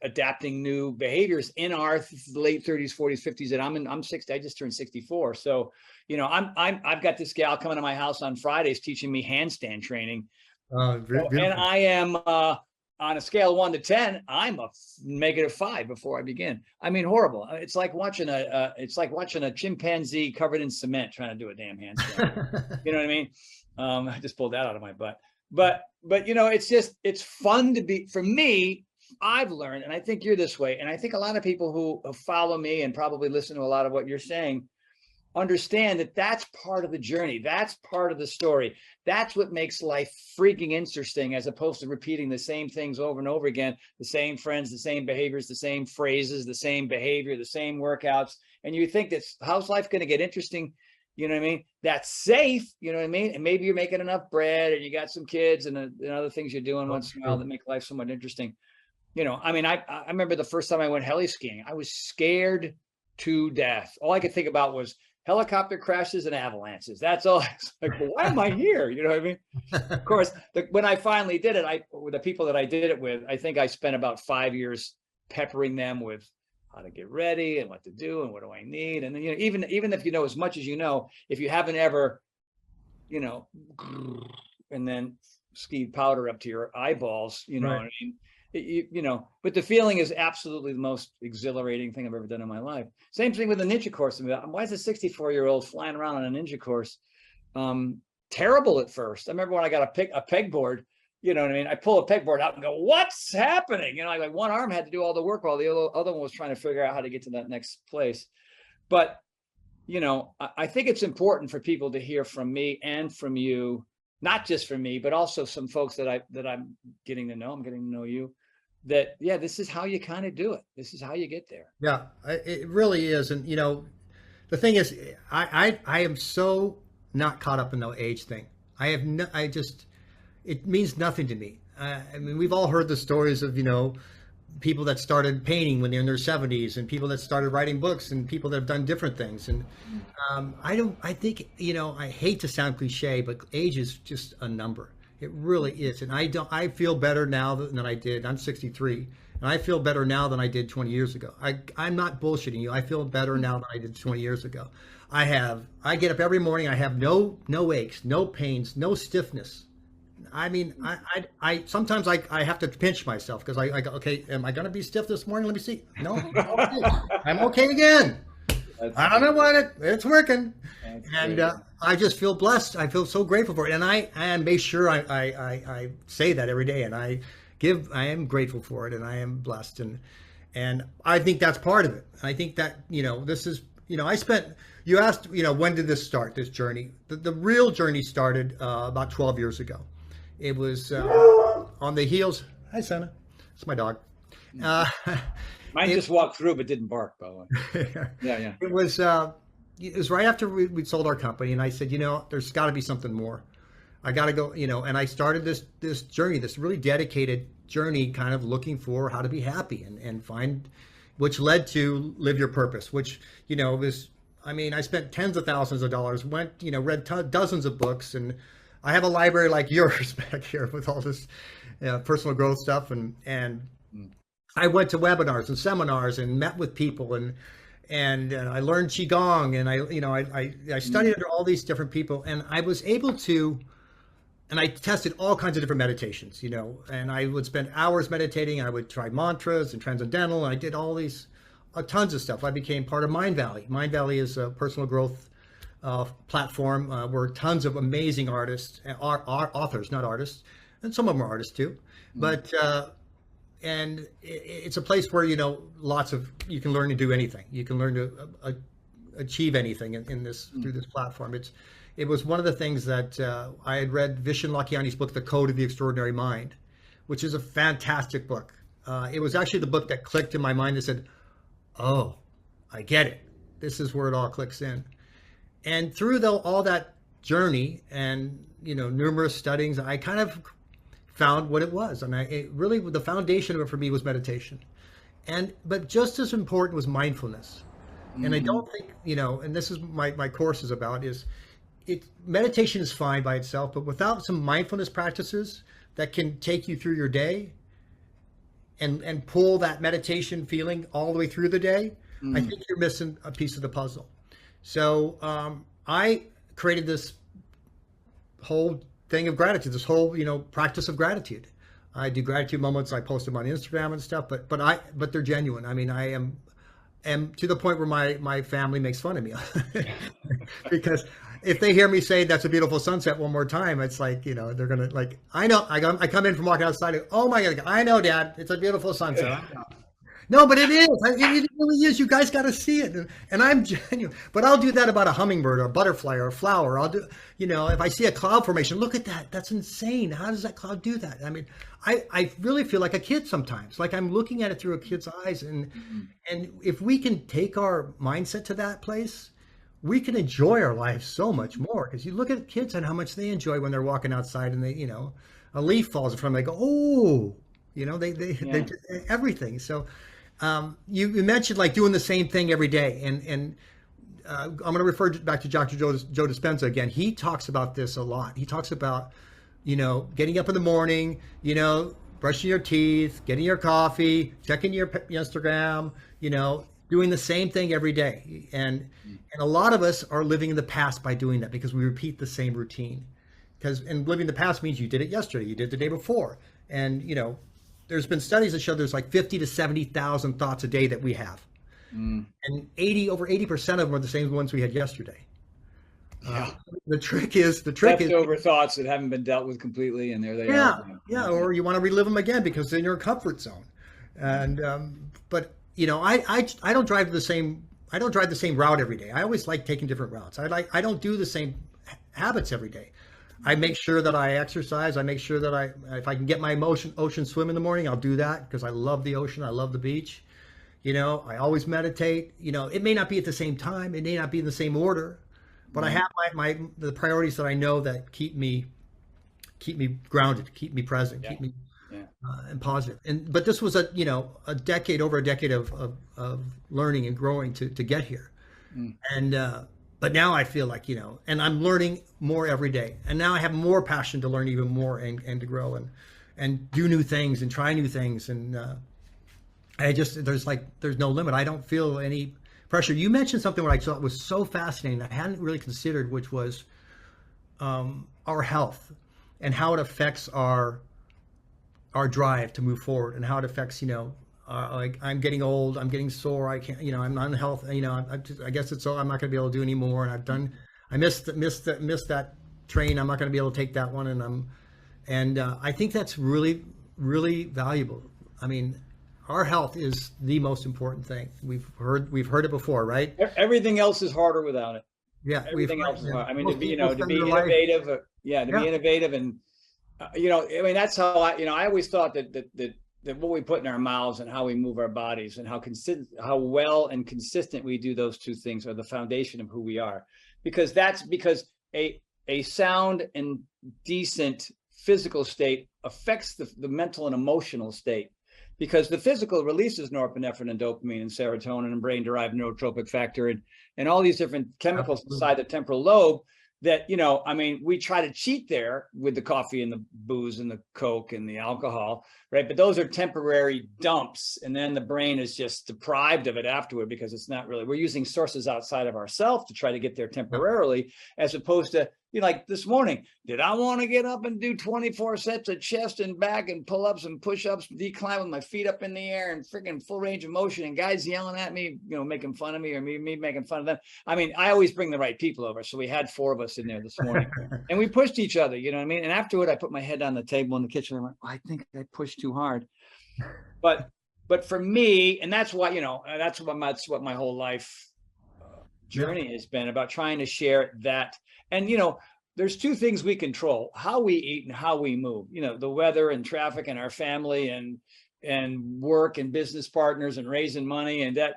adapting new behaviors in our late 30s, 40s, 50s. And I'm 60, I just turned 64. So, I've got this gal coming to my house on Fridays teaching me handstand training. And I am, on a scale of 1 to 10, I'm a -5 before I begin. I mean, horrible. It's like watching a chimpanzee covered in cement trying to do a damn handstand. You know what I mean? I just pulled that out of my butt. But it's fun to be. For me, I've learned, and I think you're this way, and I think a lot of people who follow me and probably listen to a lot of what you're saying understand that that's part of the journey. That's part of the story. That's what makes life freaking interesting, as opposed to repeating the same things over and over again, the same friends, the same behaviors, the same phrases, the same behavior, the same workouts. And you think that's, how's life going to get interesting? You know what I mean? That's safe. You know what I mean? And maybe you're making enough bread, and you got some kids and other things you're doing once in a while that make life somewhat interesting. I remember the first time I went heli skiing, I was scared to death. All I could think about was helicopter crashes and avalanches. That's all. It's like, well, why am I here? You know what I mean? Of course, when I finally did it, with the people that I did it with, I think I spent about 5 years peppering them with how to get ready and what to do and what do I need. And then, even if you know as much as you know, if you haven't ever, and then skied powder up to your eyeballs, you know Right. what I mean? But the feeling is absolutely the most exhilarating thing I've ever done in my life. Same thing with the ninja course. Why is a 64-year-old flying around on a ninja course? Terrible at first. I remember when I got a pegboard, you know what I mean? I pull a pegboard out and go, what's happening? Like one arm had to do all the work while the other one was trying to figure out how to get to that next place. But, I think it's important for people to hear from me and from you, not just from me, but also some folks that I'm getting to know. I'm getting to know you. That, yeah, this is how you kind of do it. This is how you get there. Yeah, it really is. And, the thing is, I am so not caught up in the age thing. It means nothing to me. I mean, we've all heard the stories of, people that started painting when they're in their 70s, and people that started writing books, and people that have done different things. And I think, I hate to sound cliche, but age is just a number. It really is. And I feel better now than I did. I'm 63, and I feel better now than I did 20 years ago. I'm not bullshitting you. I feel better now than I did 20 years ago. I get up every morning. I have no aches, no pains, no stiffness. I mean, I sometimes I have to pinch myself, because I go, okay, am I going to be stiff this morning? Let me see. No, I'm okay again. I don't know what it's working. And I just feel blessed. I feel so grateful for it. And I make sure I say that every day. And I am grateful for it, and I am blessed. And I think that's part of it. I think that, this is, you asked, when did this start, this journey? The real journey started about 12 years ago. It was on the heels. Hi, Senna. It's my dog. Mine just walked through but didn't bark, by the way. Yeah. It was right after we sold our company, and I said, there's got to be something more. I got to go, and I started this journey, this really dedicated journey, kind of looking for how to be happy and find, which led to Live Your Purpose, which, was, I spent tens of thousands of dollars, read dozens of books, and I have a library like yours back here with all this personal growth stuff, and I went to webinars and seminars and met with people, and I learned qigong, and I studied under all these different people, and I was able to, and I tested all kinds of different meditations, and I would spend hours meditating. I would try mantras and transcendental, and I did all these tons of stuff. I became part of Mind Valley. Mind Valley is a personal growth platform where tons of amazing artists, authors, not artists, and some of them are artists too, but and it's a place where you can learn to do anything. You can learn to achieve anything in this through this platform. It was one of the things that I had read Vishen Lakhiani's book, The Code of the Extraordinary Mind, which is a fantastic book. It was actually the book that clicked in my mind that said, "Oh, I get it. This is where it all clicks in." And through all that journey and, numerous studies, I kind of found what it was. And really, the foundation of it for me was meditation. But just as important was mindfulness. And I Hmm. don't think, and this is my course is about, is meditation is fine by itself, but without some mindfulness practices that can take you through your day and pull that meditation feeling all the way through the day, I Mm. think you're missing a piece of the puzzle. So I created this whole thing of gratitude, this whole practice of gratitude. I do gratitude moments. I post them on Instagram and stuff, but they're genuine. I mean, I am to the point where my family makes fun of me because if they hear me say that's a beautiful sunset one more time, it's like they're gonna like I come in from walking outside. Oh my god, I know, Dad, it's a beautiful sunset. No, but it is. It really is. You guys got to see it. And I'm genuine. But I'll do that about a hummingbird or a butterfly or a flower. I'll do, if I see a cloud formation, look at that. That's insane. How does that cloud do that? I mean, I really feel like a kid sometimes. Like I'm looking at it through a kid's eyes. And if we can take our mindset to that place, we can enjoy our life so much more. Because you look at kids and how much they enjoy when they're walking outside and a leaf falls in front of them. They go, oh, they Yeah. do everything. So you mentioned like doing the same thing every day, and I'm going to refer back to Dr. Joe Dispenza again. He talks about this a lot. He talks about getting up in the morning, brushing your teeth, getting your coffee, checking your Instagram, doing the same thing every day, and a lot of us are living in the past by doing that because we repeat the same routine. And living the past means you did it yesterday, you did it the day before, and there's been studies that show there's like 50 to 70,000 thoughts a day that we have, Mm. and over 80% of them are the same ones we had yesterday. Uh, Yeah. the trick is, Leftover thoughts that haven't been dealt with completely, and there they are. yeah, yeah, or you want to relive them again because they're in your comfort zone. And but I don't drive the same. I don't drive the same route every day. I always like taking different routes. I don't do the same habits every day. I make sure that I exercise. I make sure that if I can get my ocean swim in the morning, I'll do that because I love the ocean. I love the beach. I always meditate. It may not be at the same time. It may not be in the same order, but I Right. have the priorities that I know that keep me grounded, keep me present, Yeah. keep me Yeah. and positive. But this was over a decade of learning and growing to get here. Mm. And but now I feel like and I'm learning more every day. And now I have more passion to learn even more and to grow and do new things and try new things. And there's no limit. I don't feel any pressure. You mentioned something what I thought was so fascinating I hadn't really considered, which was our health and how it affects our drive to move forward and how it affects like I'm getting old, I'm getting sore, I can't, I'm not in health, I guess it's all I'm not going to be able to do anymore. And I missed that train, I'm not going to be able to take that one. And I think that's really really valuable. I mean, our health is the most important thing. We've heard it before, right? Everything else is harder without it. Yeah, we've Everything else is and hard. I mean, most people to spend be their life. innovative, yeah, to Yeah, be innovative, and I mean, that's how I always thought that what we put in our mouths and how we move our bodies and how well and consistent we do those two things are the foundation of who we are, because a sound and decent physical state affects the mental and emotional state, because the physical releases norepinephrine and dopamine and serotonin and brain derived neurotropic factor and all these different chemicals absolutely. inside the temporal lobe that, I mean, we try to cheat there with the coffee and the booze and the Coke and the alcohol, right? But those are temporary dumps. And then the brain is just deprived of it afterward because it's not really, we're using sources outside of ourselves to try to get there Yep. temporarily, as opposed to, like this morning, did I want to get up and do 24 sets of chest and back and pull-ups and push-ups, decline with my feet up in the air and freaking full range of motion and guys yelling at me, making fun of me, or me making fun of them? I mean, I always bring the right people over. So we had 4 of us in there this morning and we pushed each other, you know what I mean? And afterward, I put my head on the table in the kitchen. I went, I think I pushed too hard. But for me, and that's why, that's what my whole life Yeah, journey has been about, trying to share that. And there's 2 things we control: how we eat and how we move. The weather and traffic and our family and work and business partners and raising money, and that,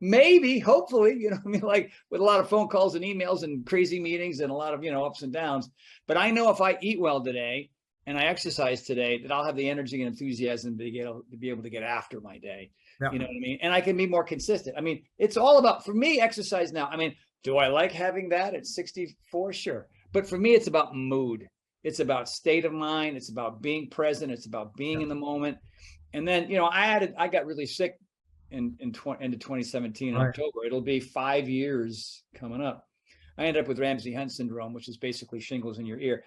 maybe, hopefully, I mean, like with a lot of phone calls and emails and crazy meetings and a lot of ups and downs. But I know if I eat well today and I exercise today, that I'll have the energy and enthusiasm to be able to get after my day. Yeah. You know what I mean? And I can be more consistent. I mean, it's all about, for me, exercise now. I mean, do I like having that at 64? Sure. But for me, it's about mood. It's about state of mind. It's about being present. It's about being in the moment. And then, you know, I got really sick into 2017 in Right. October. It'll be 5 years coming up. I ended up with Ramsay-Hunt syndrome, which is basically shingles in your ear.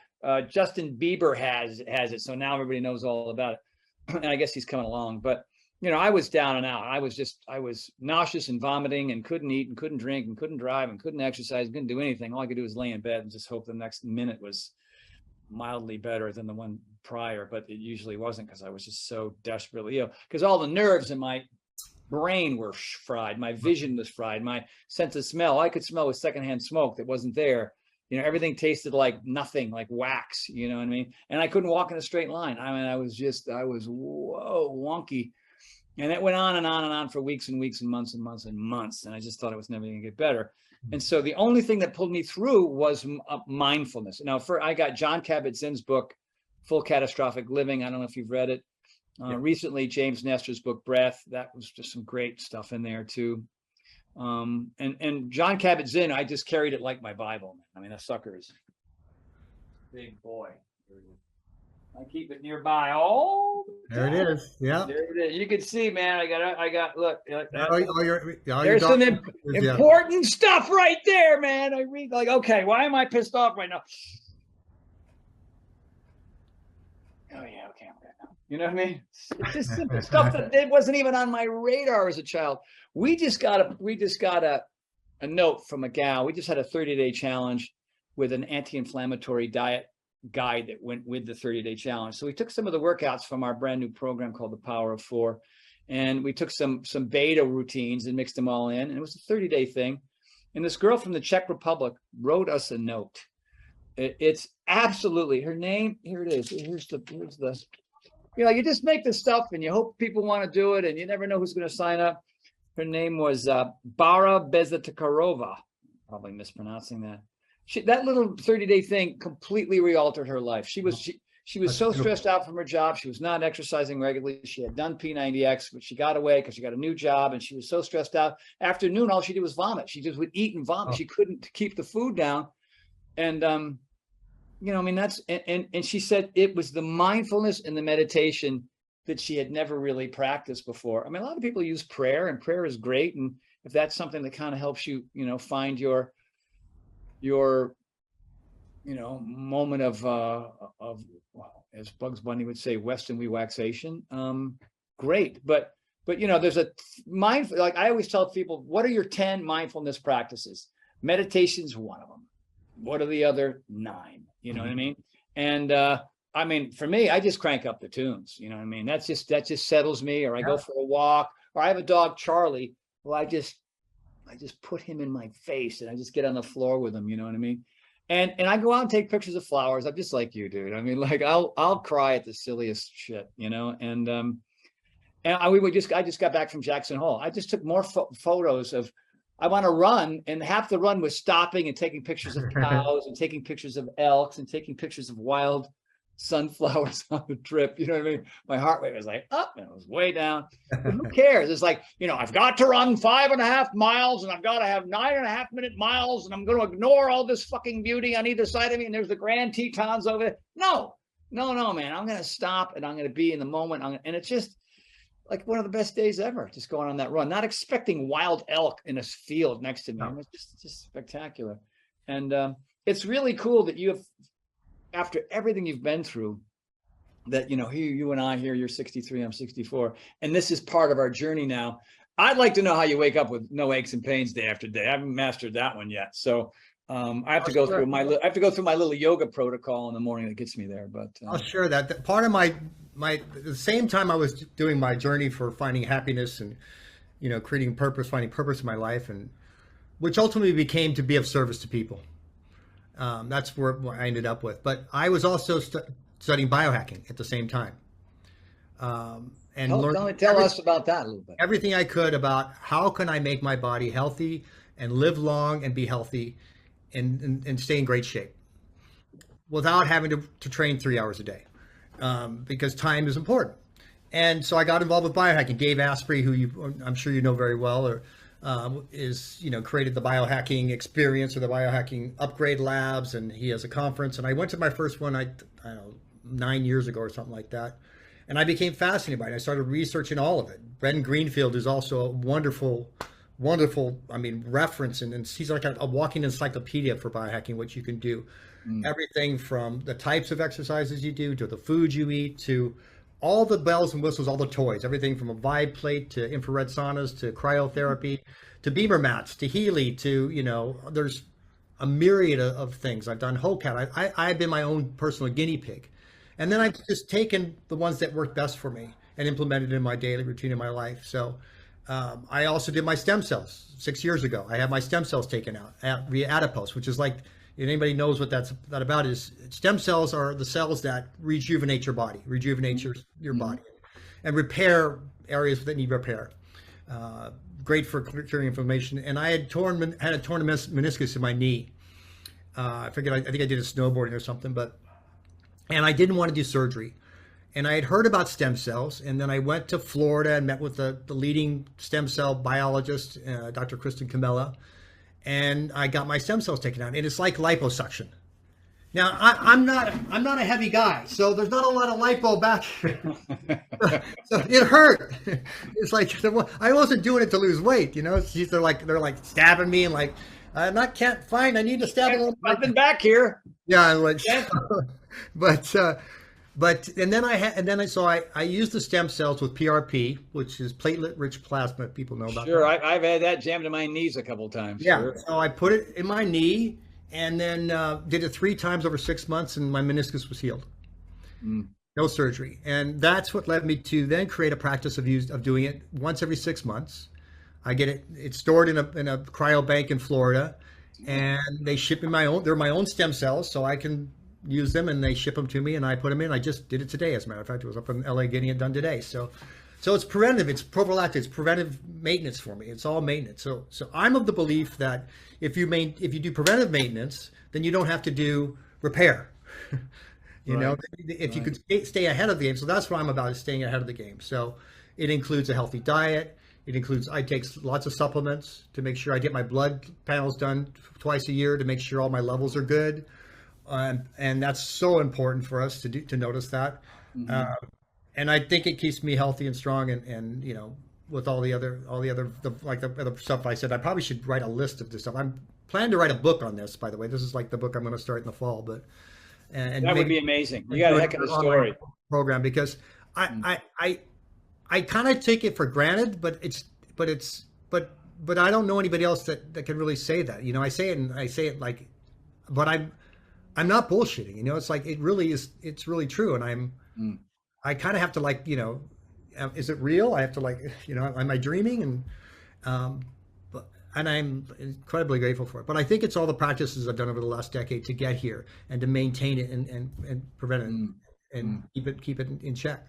Justin Bieber has it, so now everybody knows all about it. And I guess he's coming along. But you know, I was down and out. I was nauseous and vomiting and couldn't eat and couldn't drink and couldn't drive and couldn't exercise, couldn't do anything. All I could do was lay in bed and just hope the next minute was mildly better than the one prior, but it usually wasn't, because I was just so desperately ill, because all the nerves in my brain were fried. My vision was fried. My sense of smell, I could smell with secondhand smoke that wasn't there. You know, everything tasted like nothing, like wax, you know what I mean? And I couldn't walk in a straight line. I mean, I was whoa, wonky. And it went on and on and on for weeks and weeks and months and months and months. And I just thought it was never going to get better. And so the only thing that pulled me through was mindfulness. Now, I got John Kabat-Zinn's book, Full Catastrophic Living. I don't know if you've read it. Recently, James Nestor's book, Breath. That was just some great stuff in there too. And John Kabat-Zinn, I just carried it like my Bible. I mean, that sucker is big boy. I keep it nearby all the time. There it is. Yeah. There it is. You can see, man. I got. Look. There's some important stuff right there, man. I read like, okay, why am I pissed off right now? Oh yeah, okay, I'm good now. You know what I mean? It's just simple stuff that it wasn't even on my radar as a child. We just got a note from a gal. We just had a 30-day challenge with an anti-inflammatory diet guide that went with the 30-day challenge. So we took some of the workouts from our brand new program called the Power of Four, and we took some beta routines and mixed them all in. And it was a 30-day thing. And this girl from the Czech Republic wrote us a note. It's absolutely, her name, here it is. Here's the, you know, you just make this stuff and you hope people want to do it, and you never know who's going to sign up. Her name was Bara Bezatakarova, probably mispronouncing that. That little 30-day thing completely re-altered her life. She was so stressed out from her job. She was not exercising regularly. She had done P90X, but she got away because she got a new job, and she was so stressed out. After noon, all she did was vomit. She just would eat and vomit. She couldn't keep the food down. And, you know, I mean, and she said it was the mindfulness and the meditation that she had never really practiced before. I mean, a lot of people use prayer, and prayer is great. And if that's something that kind of helps you, you know, find your you know, moment of as Bugs Bunny would say, Western relaxation, great. But you know, there's a mindful, like I always tell people, what are your 10 mindfulness practices? Meditation's one of them. What are the other 9? You know what I mean? And I mean, for me, I just crank up the tunes. You know what I mean? That just settles me. Or I go for a walk. Or I have a dog, Charlie, who I just put him in my face and I just get on the floor with him. You know what I mean? And I go out and take pictures of flowers. I'm just like you, dude. I mean, like I'll cry at the silliest shit, you know. And I just got back from Jackson Hole. I just took more photos of. I want to run, and half the run was stopping and taking pictures of cows and taking pictures of elks and taking pictures of wild sunflowers on the trip. You know what I mean? My heart rate was like up and it was way down. But who cares? It's like, you know, I've got to run 5.5 miles and I've got to have 9.5-minute miles, and I'm going to ignore all this fucking beauty on either side of me. And there's the Grand Tetons over there. No, man. I'm going to stop and I'm going to be in the moment. And it's just like one of the best days ever, just going on that run, not expecting wild elk in a field next to me. No. It's just spectacular. And it's really cool that you have, after everything you've been through, that, you know, here you and I here, you're 63, I'm 64, and this is part of our journey now. I'd like to know how you wake up with no aches and pains day after day. I haven't mastered that one yet. So I have to go through my little yoga protocol in the morning that gets me there. But I'll share that. Part of my the same time I was doing my journey for finding happiness and, you know, creating purpose, finding purpose in my life, and which ultimately became to be of service to people. That's where I ended up with. But I was also studying biohacking at the same time. And tell us about that a little bit. Everything I could about how can I make my body healthy and live long and be healthy and stay in great shape without having to train 3 hours a day, because time is important. And so I got involved with biohacking. Dave Asprey, who I'm sure you know very well, or created the biohacking experience or the biohacking upgrade labs, and he has a conference. And I went to my first one, I don't know, 9 years ago or something like that. And I became fascinated by it. I started researching all of it. Ben Greenfield is also a wonderful, reference, and he's like a walking encyclopedia for biohacking, what you can do. Everything from the types of exercises you do to the food you eat to all the bells and whistles, all the toys, everything from a vibe plate to infrared saunas to cryotherapy to beamer mats to Healy to, there's a myriad of things. I've done HOCAT. I've been my own personal guinea pig. And then I've just taken the ones that work best for me and implemented in my daily routine in my life. So I also did my stem cells 6 years ago. I had my stem cells taken out via adipose, which is like, if anybody knows what that about is, stem cells are the cells that rejuvenate your body, rejuvenate your body, and repair areas that need repair. Great for curing inflammation. And I had a torn meniscus in my knee. I think I did a snowboarding or something, and I didn't want to do surgery. And I had heard about stem cells, and then I went to Florida and met with the leading stem cell biologist, Dr. Kristen Camella, and I got my stem cells taken out. And it's like liposuction. Now, I'm not a heavy guy, so there's not a lot of lipo back here. So it hurt. It's like I wasn't doing it to lose weight, They're like stabbing me and like I need to stab a little. Nothing back here. Yeah, like, but I used the stem cells with PRP, which is platelet-rich plasma. People know about. Sure, I've had that jammed in my knees a couple of times. Yeah, sure. So I put it in my knee, and then did it 3 times over 6 months, and my meniscus was healed. No surgery, and that's what led me to then create a practice of doing it once every 6 months. I get it; it's stored in a cryo bank in Florida, and they ship me they're my own stem cells, so I can use them, and they ship them to me, and I put them in. I just did it today, as a matter of fact. I was up in LA getting it done today. So it's preventative, it's prophylactic, it's preventive maintenance for me. It's all maintenance. So I'm of the belief that if you do preventive maintenance, then you don't have to do repair. If you could stay ahead of the game. So that's what I'm about, is staying ahead of the game. So it includes a healthy diet. It includes, I take lots of supplements to make sure I get my blood panels done twice a year to make sure all my levels are good. And that's so important for us to notice that. And I think it keeps me healthy and strong. And with all the other stuff I said, I probably should write a list of this stuff. I'm planning to write a book on this, by the way. This is like the book I'm going to start in the fall. And that would be amazing. You got a heck of a story program, because I kind of take it for granted, but I don't know anybody else that can really say that. I say it like, but I'm not bullshitting. It's like, it really is. It's really true. And I kind of have to like, is it real? I have to like, am I dreaming? And I'm incredibly grateful for it. But I think it's all the practices I've done over the last decade to get here and to maintain it and prevent it and keep it in check.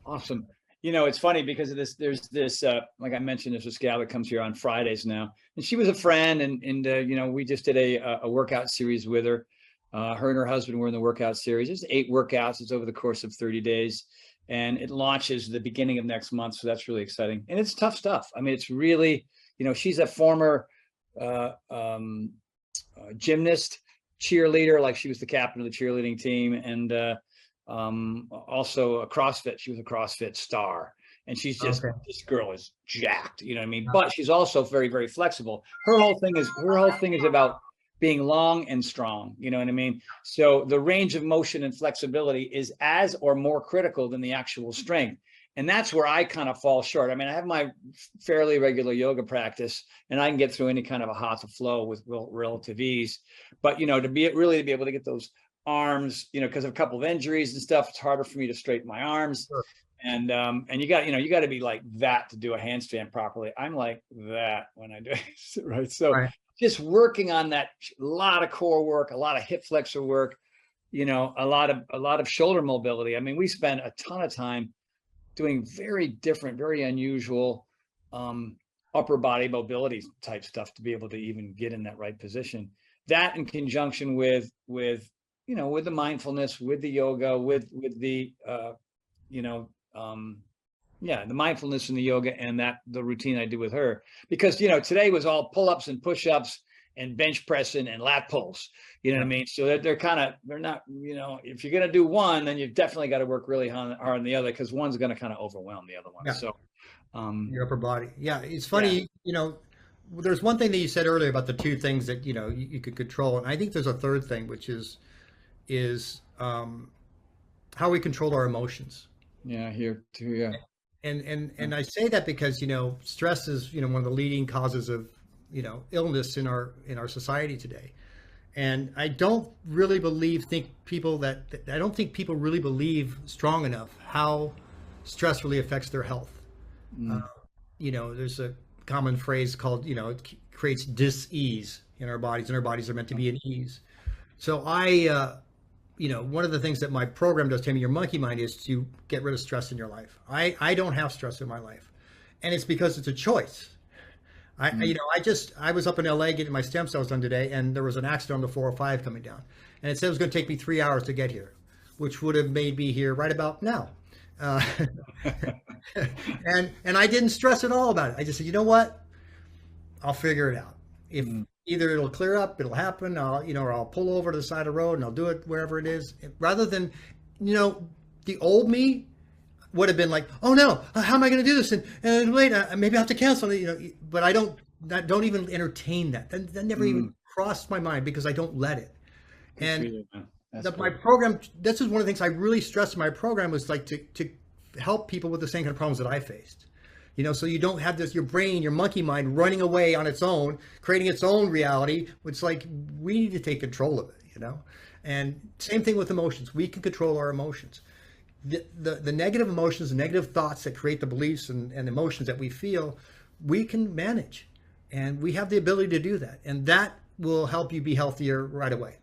Awesome. It's funny because of this. There's this, like I mentioned, there's this gal that comes here on Fridays now, and she was a friend, and we just did a workout series with her. Her and her husband were in the workout series. It's 8 workouts. It's over the course of 30 days, and it launches the beginning of next month. So that's really exciting, and it's tough stuff. I mean, it's really, she's a former gymnast, cheerleader, like she was the captain of the cheerleading team, and also a CrossFit. She was a CrossFit star, and she's just, this girl is jacked, you know what I mean? But she's also very, very flexible. Her whole thing is about being long and strong, you know what I mean? So the range of motion and flexibility is as or more critical than the actual strength. And that's where I kind of fall short. I mean, I have my fairly regular yoga practice, and I can get through any kind of a hatha flow with relative ease. But, to be able to get those arms, because of a couple of injuries and stuff, it's harder for me to straighten my arms. Sure. And you got to be like that to do a handstand properly. I'm like that when I do it, right? So just working on that, a lot of core work, a lot of hip flexor work, a lot of shoulder mobility. I mean, we spend a ton of time doing very different, very unusual upper body mobility type stuff to be able to even get in that right position. That in conjunction with the mindfulness, with the yoga, with the yeah, the mindfulness and the yoga and the routine I did with her, because, you know, today was all pull-ups and push-ups and bench pressing and lat pulls, you know what I mean? So they're not, you know, if you're going to do one, then you've definitely got to work really hard on the other, because one's going to kind of overwhelm the other one. Yeah. So, Your upper body. Yeah. It's funny, you know, there's one thing that you said earlier about the two things that, you know, you could control. And I think there's a third thing, which is how we control our emotions. yeah, here too. Yeah. And I say that because, you know, stress is, you know, one of the leading causes of, you know, illness in our society today. And I don't really think people really believe strong enough how stress really affects their health. You know, there's a common phrase called, you know, it creates dis-ease in our bodies, and our bodies are meant to be in ease. So you know, one of the things that my program does, Taming Your Monkey Mind, is to get rid of stress in your life. I don't have stress in my life, and it's because it's a choice. You know, I was up in LA getting my stem cells done today, and there was an accident on the 405 coming down, and it said it was going to take me 3 hours to get here, which would have made me here right about now. And I didn't stress at all about it. I just said, you know what? I'll figure it out. If either it'll clear up, it'll happen, or I'll pull over to the side of the road and I'll do it wherever it is. Rather than, you know, the old me would have been like, oh no, how am I going to do this? And wait, maybe I have to cancel it, you know, but I don't even entertain that. That never even crossed my mind, because I don't let it. And my program, this is one of the things I really stressed in my program, was like to help people with the same kind of problems that I faced. You know, so you don't have your brain, your monkey mind running away on its own, creating its own reality. It's like, we need to take control of it, you know? And same thing with emotions. We can control our emotions. The negative emotions, the negative thoughts that create the beliefs and emotions that we feel, we can manage. And we have the ability to do that. And that will help you be healthier right away.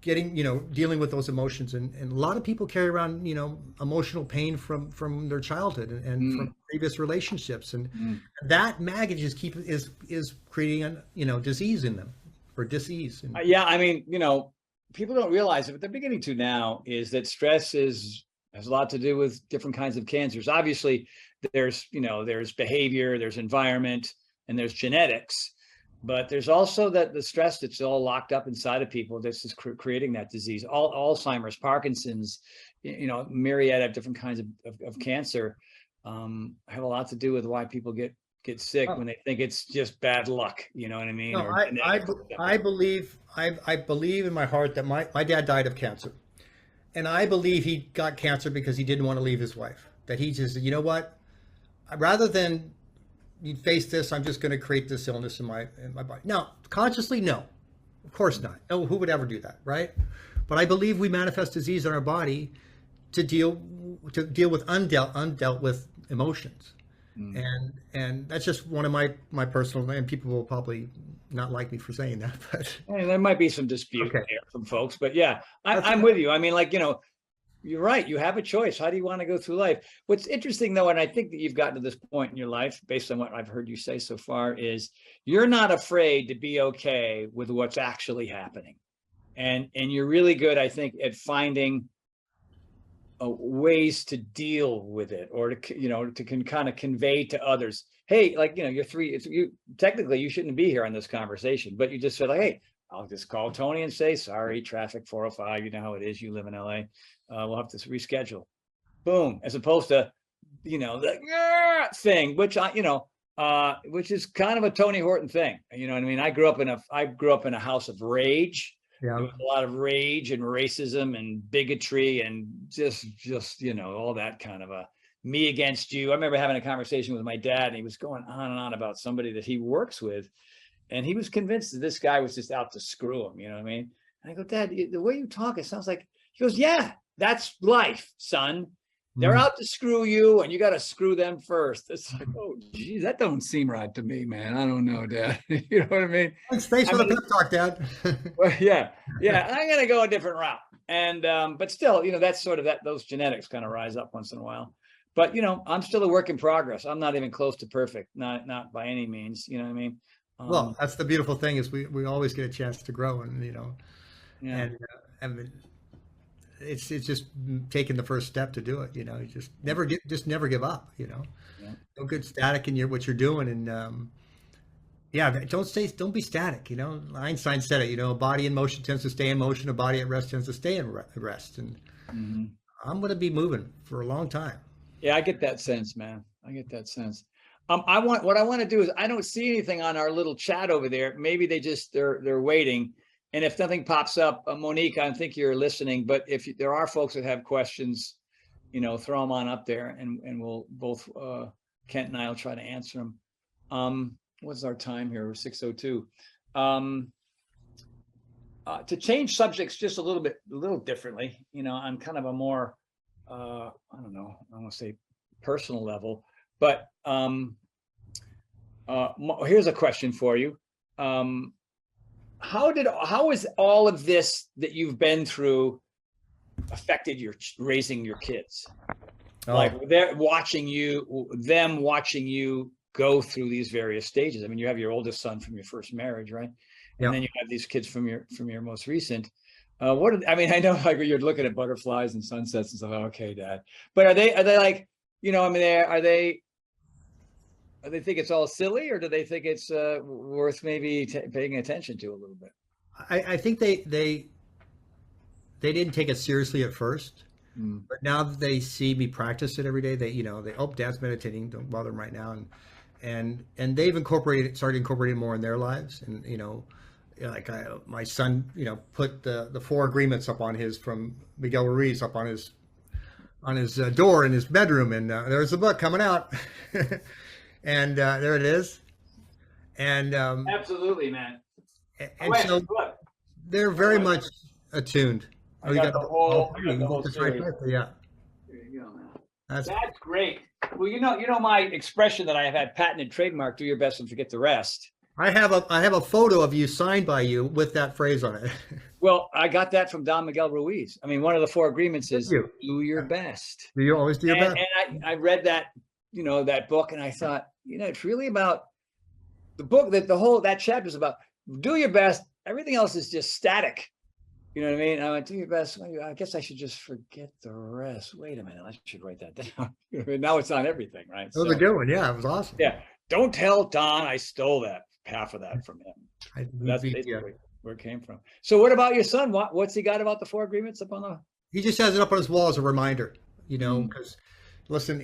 Dealing with those emotions. And a lot of people carry around, you know, emotional pain from their childhood and from previous relationships. And that baggage is creating disease in them, or dis-ease. Yeah. I mean, you know, people don't realize it, but they're beginning to now, is that stress has a lot to do with different kinds of cancers. Obviously, there's behavior, there's environment, and there's genetics. But there's also the stress that's all locked up inside of people that's just creating that disease. Alzheimer's, Parkinson's, you know, myriad of different kinds of cancer have a lot to do with why people get sick when they think it's just bad luck. You know what I mean? No, I believe in my heart that my dad died of cancer, and I believe he got cancer because he didn't want to leave his wife. That he just, you know what, rather than you face this, I'm just going to create this illness in my body. Now, consciously, no, of course not. No, who would ever do that, right? But I believe we manifest disease in our body to deal with undealt with emotions, and that's just one of my personal. And people will probably not like me for saying that, but there might be some dispute there from folks. But yeah, I'm with you. I mean, like, you know, you're right. You have a choice. How do you want to go through life? What's interesting, though, and I think that you've gotten to this point in your life, based on what I've heard you say so far, is you're not afraid to be okay with what's actually happening. And you're really good, I think, at finding ways to deal with it, or to kind of convey to others, hey, like, you know, technically you shouldn't be here on this conversation, but you just said, like, hey, I'll just call Tony and say, sorry, traffic 405, you know how it is, you live in LA. We'll have to reschedule. Boom. As opposed to, you know, the thing, which which is kind of a Tony Horton thing. You know what I mean? I grew up in a house of rage. Yeah. There was a lot of rage and racism and bigotry and just, you know, all that kind of a me against you. I remember having a conversation with my dad, and he was going on and on about somebody that he works with. And he was convinced that this guy was just out to screw him. You know what I mean? And I go, Dad, the way you talk, it sounds like, he goes, yeah, that's life, son. They're out to screw you, and you got to screw them first. It's like, oh, geez, that don't seem right to me, man. I don't know, Dad. You know what I mean? Thanks for the pep talk, Dad. Well, yeah. I'm going to go a different route. And, but still, you know, that's sort of those genetics kind of rise up once in a while. But, you know, I'm still a work in progress. I'm not even close to perfect, not by any means. You know what I mean? Well, that's the beautiful thing, is we always get a chance to grow, and, you know, and it's just taking the first step to do it. You know, you just never give up. You know, Yeah. no good static in what you're doing, and yeah, don't be static. You know, Einstein said it. You know, a body in motion tends to stay in motion. A body at rest tends to stay in rest. And Hmm. I'm going to be moving for a long time. Yeah, I get that sense, man. I get that sense. What I want to do is, I don't see anything on our little chat over there. Maybe they're waiting. And if nothing pops up, Monique, I think you're listening, but if there are folks that have questions, throw them on up there, and we'll both, Kent and I will try to answer them. What's our time here? We're 6:02. To change subjects just a little differently, on kind of a more, I don't know, I want to say personal level, but here's a question for you. How is all of this that you've been through affected your raising your kids? Oh. Like them watching you go through these various stages. I mean, you have your oldest son from your first marriage, right? And then you have these kids from your most recent. I know, like, you're looking at butterflies and sunsets and stuff. Okay, Dad. But are they like, do they think it's all silly, or do they think it's worth maybe paying attention to a little bit? I think they didn't take it seriously at first, but now that they see me practice it every day, they Dad's meditating, don't bother him right now, and they've started incorporating more in their lives, and like my son, put the 4 agreements up on his, from Miguel Ruiz, up on his door in his bedroom, and there's the book coming out, and there it is, and Absolutely, man. so they're very much attuned. I got the whole Right there. Yeah. There you go, man. That's great. Well, my expression that I have had patented, trademark: "Do your best and forget the rest." I have a photo of you signed by you with that phrase on it. Well, I got that from Don Miguel Ruiz. I mean, one of the 4 agreements is you. do your best. Do you always do your best? And I read that, that book, and I thought, it's really about the book, that chapter is about do your best. Everything else is just static. You know what I mean? I went, do your best. I guess I should just forget the rest. Wait a minute. I should write that down. Now it's on everything, right? That was a good one. Yeah, it was awesome. Yeah. Don't tell Don I stole half of that from him. That's basically where it came from. So what about your son? What's he got about the 4 agreements up on the? He just has it up on his wall as a reminder, because listen,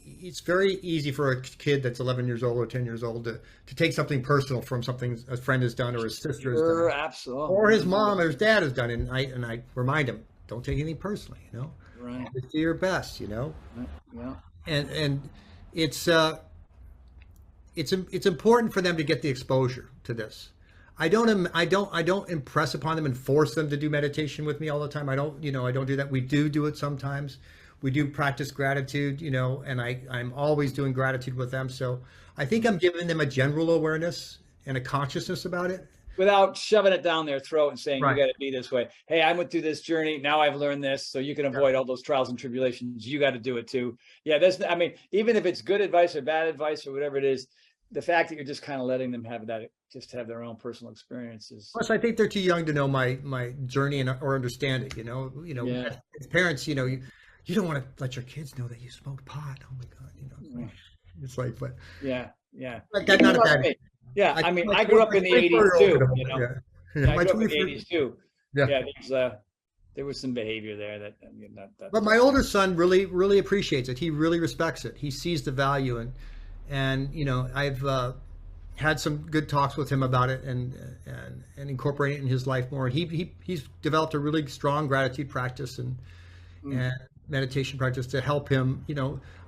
it's very easy for a kid that's 11 years old or 10 years old to take something personal from something a friend has done, or his sister has done, absolutely, or his mom or his dad has done, and I remind him, don't take anything personally, right? Just do your best, Yeah. and it's important for them to get the exposure to this. I don't impress upon them and force them to do meditation with me all the time. I don't do that. We do it sometimes. We do practice gratitude, and I'm always doing gratitude with them. So I think I'm giving them a general awareness and a consciousness about it. Without shoving it down their throat and saying, Right. You got to be this way. Hey, I went through this journey. Now I've learned this, so you can avoid all those trials and tribulations. You got to do it too. Yeah, even if it's good advice or bad advice or whatever it is, the fact that you're just kind of letting them have their own personal experiences. Plus, I think they're too young to know my journey or understand it. As parents, you don't want to let your kids know that you smoke pot. Oh my God, it's like, but yeah. Like, I'm not a bad. Yeah, I grew up in the 80s too. I grew up in the 80s too. Yeah, there was some behavior there that. But my older son really, really appreciates it. He really respects it. He sees the value, and I've had some good talks with him about it, and incorporating it in his life more. And he's developed a really strong gratitude practice and meditation practice to help him.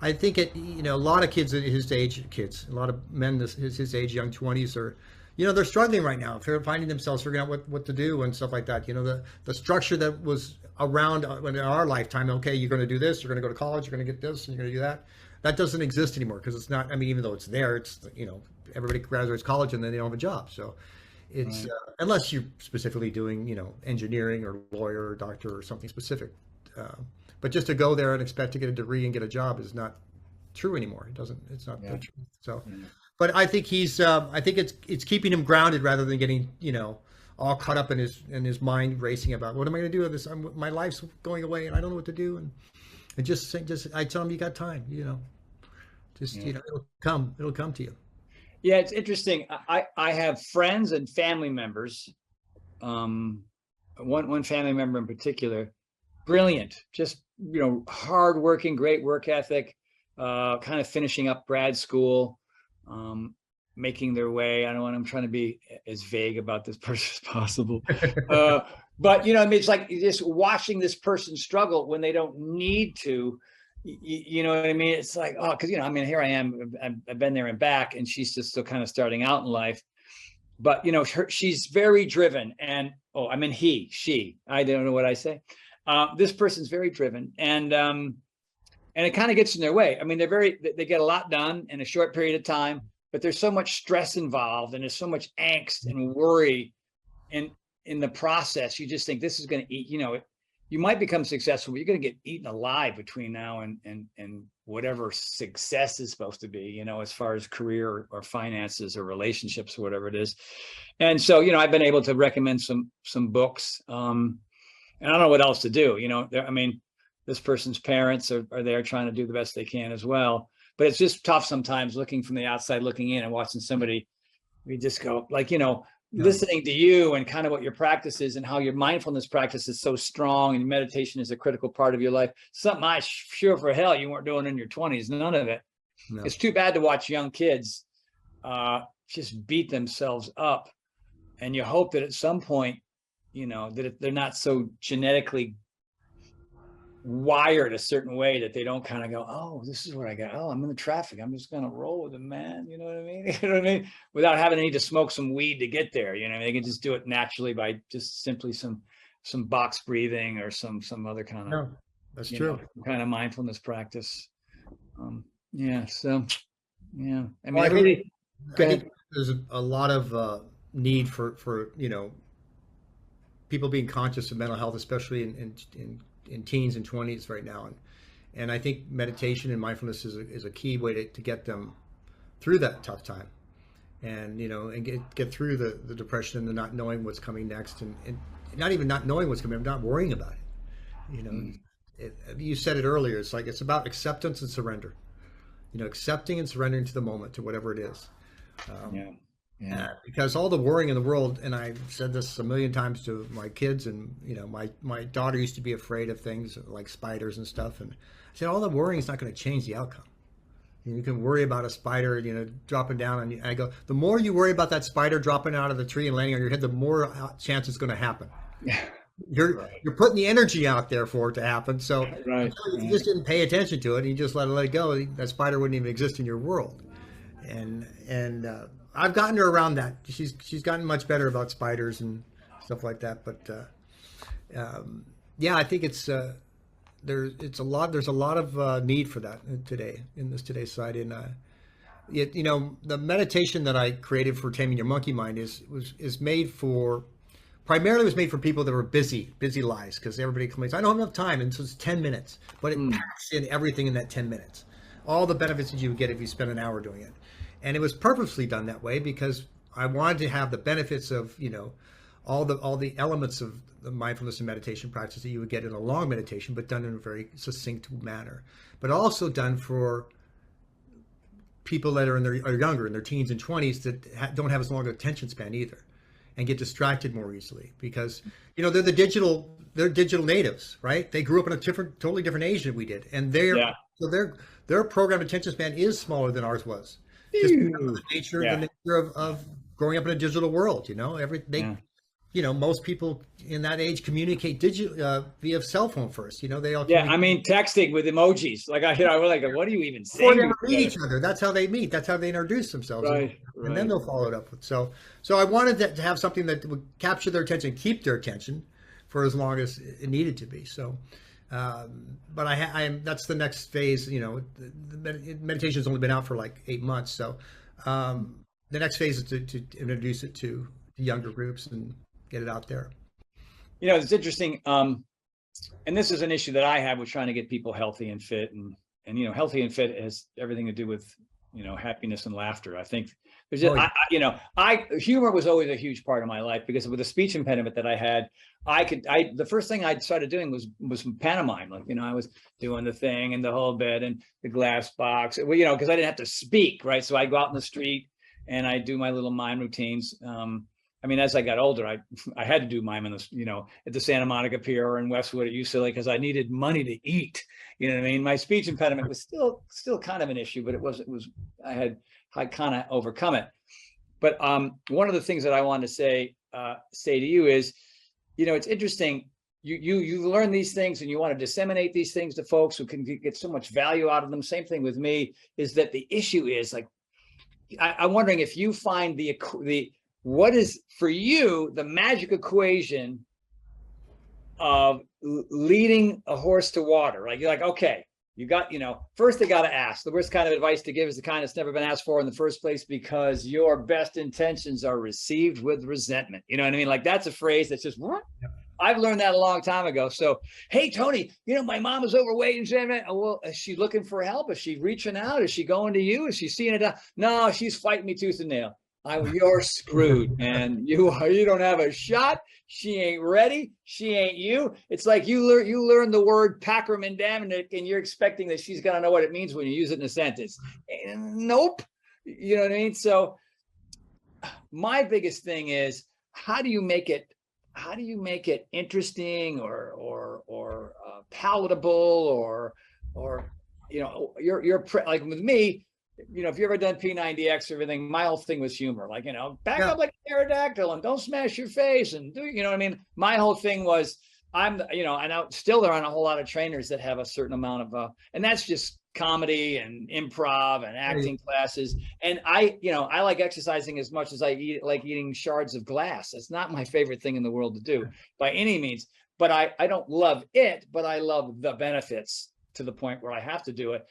I think a lot of kids at his age, a lot of men his age, young 20s, are, they're struggling right now. They're finding themselves figuring out what to do and stuff like that. The structure that was around in our lifetime. Okay, you're going to do this. You're going to go to college. You're going to get this, and you're going to do that. That doesn't exist anymore, because it's not. Even though it's there, it's everybody graduates college and then they don't have a job. So it's unless you're specifically doing engineering or lawyer or doctor or something specific. But just to go there and expect to get a degree and get a job is not true anymore. It's not the truth. So, but I think I think it's keeping him grounded rather than getting, all caught up in his mind racing about what am I going to do with this? My life's going away and I don't know what to do. And just I tell him, you got time, just, it'll come to you. Yeah, it's interesting. I have friends and family members. One family member in particular, brilliant, just, hardworking, great work ethic, kind of finishing up grad school, making their way. I'm trying to be as vague about this person as possible. But, it's like just watching this person struggle when they don't need to, you know what I mean? It's like, oh, because, here I am, I've been there and back, and she's just still kind of starting out in life. But, she's very driven, and, she, I don't know what I say. This person's very driven, and it kind of gets in their way. They get a lot done in a short period of time, but there's so much stress involved, and there's so much angst and worry in the process. You just think this is going to eat, you might become successful, but you're going to get eaten alive between now and whatever success is supposed to be, as far as career or finances or relationships or whatever it is. And so, I've been able to recommend some books, and I don't know what else to do. This person's parents are there trying to do the best they can as well, but it's just tough sometimes looking from the outside, looking in and watching somebody. We just go like, listening to you and kind of what your practice is and how your mindfulness practice is so strong and meditation is a critical part of your life. Something I sure for hell you weren't doing in your 20s, none of it. No. It's too bad to watch young kids just beat themselves up. And you hope that at some point, that they're not so genetically wired a certain way that they don't kind of go, oh, this is what I got. Oh, I'm in the traffic. I'm just going to roll with it, man. You know what I mean? You know what I mean? Without having to need to smoke some weed to get there. They can just do it naturally by just simply some box breathing or some other kind of, that's true. Kind of mindfulness practice. So, yeah. I think there's a lot of need for people being conscious of mental health, especially in teens and 20s right now, and I think meditation and mindfulness is a key way to get them through that tough time, and get through the depression and the not knowing what's coming next, and not even not knowing what's coming, not worrying about it. You said it earlier. It's about acceptance and surrender. Accepting and surrendering to the moment, to whatever it is. Because all the worrying in the world, and I've said this a million times to my kids, and my daughter used to be afraid of things like spiders and stuff, and I said all the worrying is not going to change the outcome. You can worry about a spider, dropping down on you. I go, the more you worry about that spider dropping out of the tree and landing on your head, the more chance it's going to happen. You're putting the energy out there for it to happen. So if you just didn't pay attention to it, and you just let it go, that spider wouldn't even exist in your world. And I've gotten her around that. She's gotten much better about spiders and stuff like that. But I think there's a lot of need for that today in today's society. And the meditation that I created for taming your monkey mind is made for people that were busy lives, because everybody complains, I don't have enough time, and so it's 10 minutes, but it packs in everything in that 10 minutes, all the benefits that you would get if you spent an hour doing it. And it was purposely done that way because I wanted to have the benefits of, all the elements of the mindfulness and meditation practice that you would get in a long meditation, but done in a very succinct manner, but also done for people that are younger, in their teens and 20s, that don't have as long an attention span either, and get distracted more easily because, they're digital natives, right? They grew up in a totally different age than we did. And their programmed attention span is smaller than ours was. Just because of the nature of growing up in a digital world, most people in that age communicate via cell phone first. They all texting with emojis. Like I was like, what do you even say? Before they meet each other, that's how they meet. That's how they introduce themselves, and then they'll follow it up with. So I wanted to have something that would capture their attention, keep their attention for as long as it needed to be. So. But that's the next phase. The meditation has only been out for like 8 months. So the next phase is to introduce it to younger groups and get it out there. It's interesting. And this is an issue that I have with trying to get people healthy and fit, and healthy and fit has everything to do with happiness and laughter. I think there's Oh, just, humor was always a huge part of my life, because with the speech impediment that I had, the first thing I started doing was pantomime. Like, I was doing the thing and the whole bit and the glass box, because I didn't have to speak, right? So I go out in the street and I do my little mime routines. As I got older, I had to do mime in the, at the Santa Monica Pier or in Westwood at UCLA, because I needed money to eat. You know what I mean? My speech impediment was still kind of an issue, but I kind of overcome it. But one of the things that I wanted to say to you is, it's interesting. You learn these things and you want to disseminate these things to folks who can get so much value out of them. Same thing with me, is that the issue is like, I'm wondering if you find what is for you the magic equation of leading a horse to water. Like, you're like, okay, you got, first they got to ask. The worst kind of advice to give is the kind that's never been asked for in the first place, because your best intentions are received with resentment. You know what I mean? Like, that's a phrase that's just, what? Yep. I've learned that a long time ago. So, hey, Tony, my mom is overweight and saying, well, is she looking for help? Is she reaching out? Is she going to you? Is she seeing it out? No, she's fighting me tooth and nail. You're screwed, man. You don't have a shot. She ain't ready. She ain't you. It's like you learn the word Packerman-Damnick, and you're expecting that she's gonna know what it means when you use it in a sentence. Nope. You know what I mean? So my biggest thing is, how do you make it interesting or palatable, or you're like with me. If you ever done P90X or everything, my whole thing was humor. Like, back up like a pterodactyl and don't smash your face and do, what I mean? My whole thing was, I know still there aren't a whole lot of trainers that have a certain amount of, and that's just comedy and improv and acting classes. And I like exercising as much as I like eating shards of glass. It's not my favorite thing in the world to do by any means, but I don't love it, but I love the benefits to the point where I have to do it.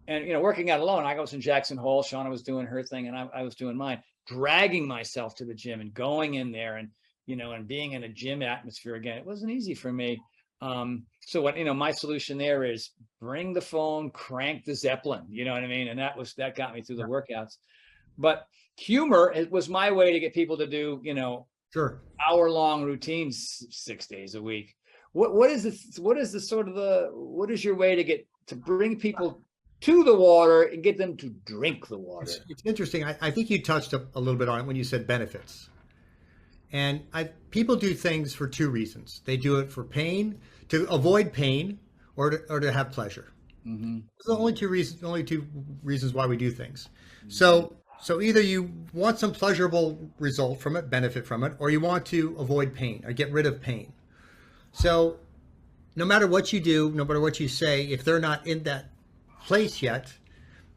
And working out alone, I was in Jackson Hole, Shauna was doing her thing, and I was doing mine, dragging myself to the gym and going in there and, and being in a gym atmosphere again. It wasn't easy for me. So what, my solution there is bring the phone, crank the Zeppelin, you know what I mean? And that got me through the workouts. But humor, it was my way to get people to do, hour-long routines 6 days a week. What is your way to bring people to the water and get them to drink the water? It's interesting. I think you touched a little bit on it when you said benefits. And people do things for two reasons. They do it for pain, to avoid pain, or to have pleasure. Mm-hmm. Those are the only two reasons why we do things. Mm-hmm. So either you want some pleasurable result from it, benefit from it, or you want to avoid pain or get rid of pain. So no matter what you do, no matter what you say, if they're not in that place yet,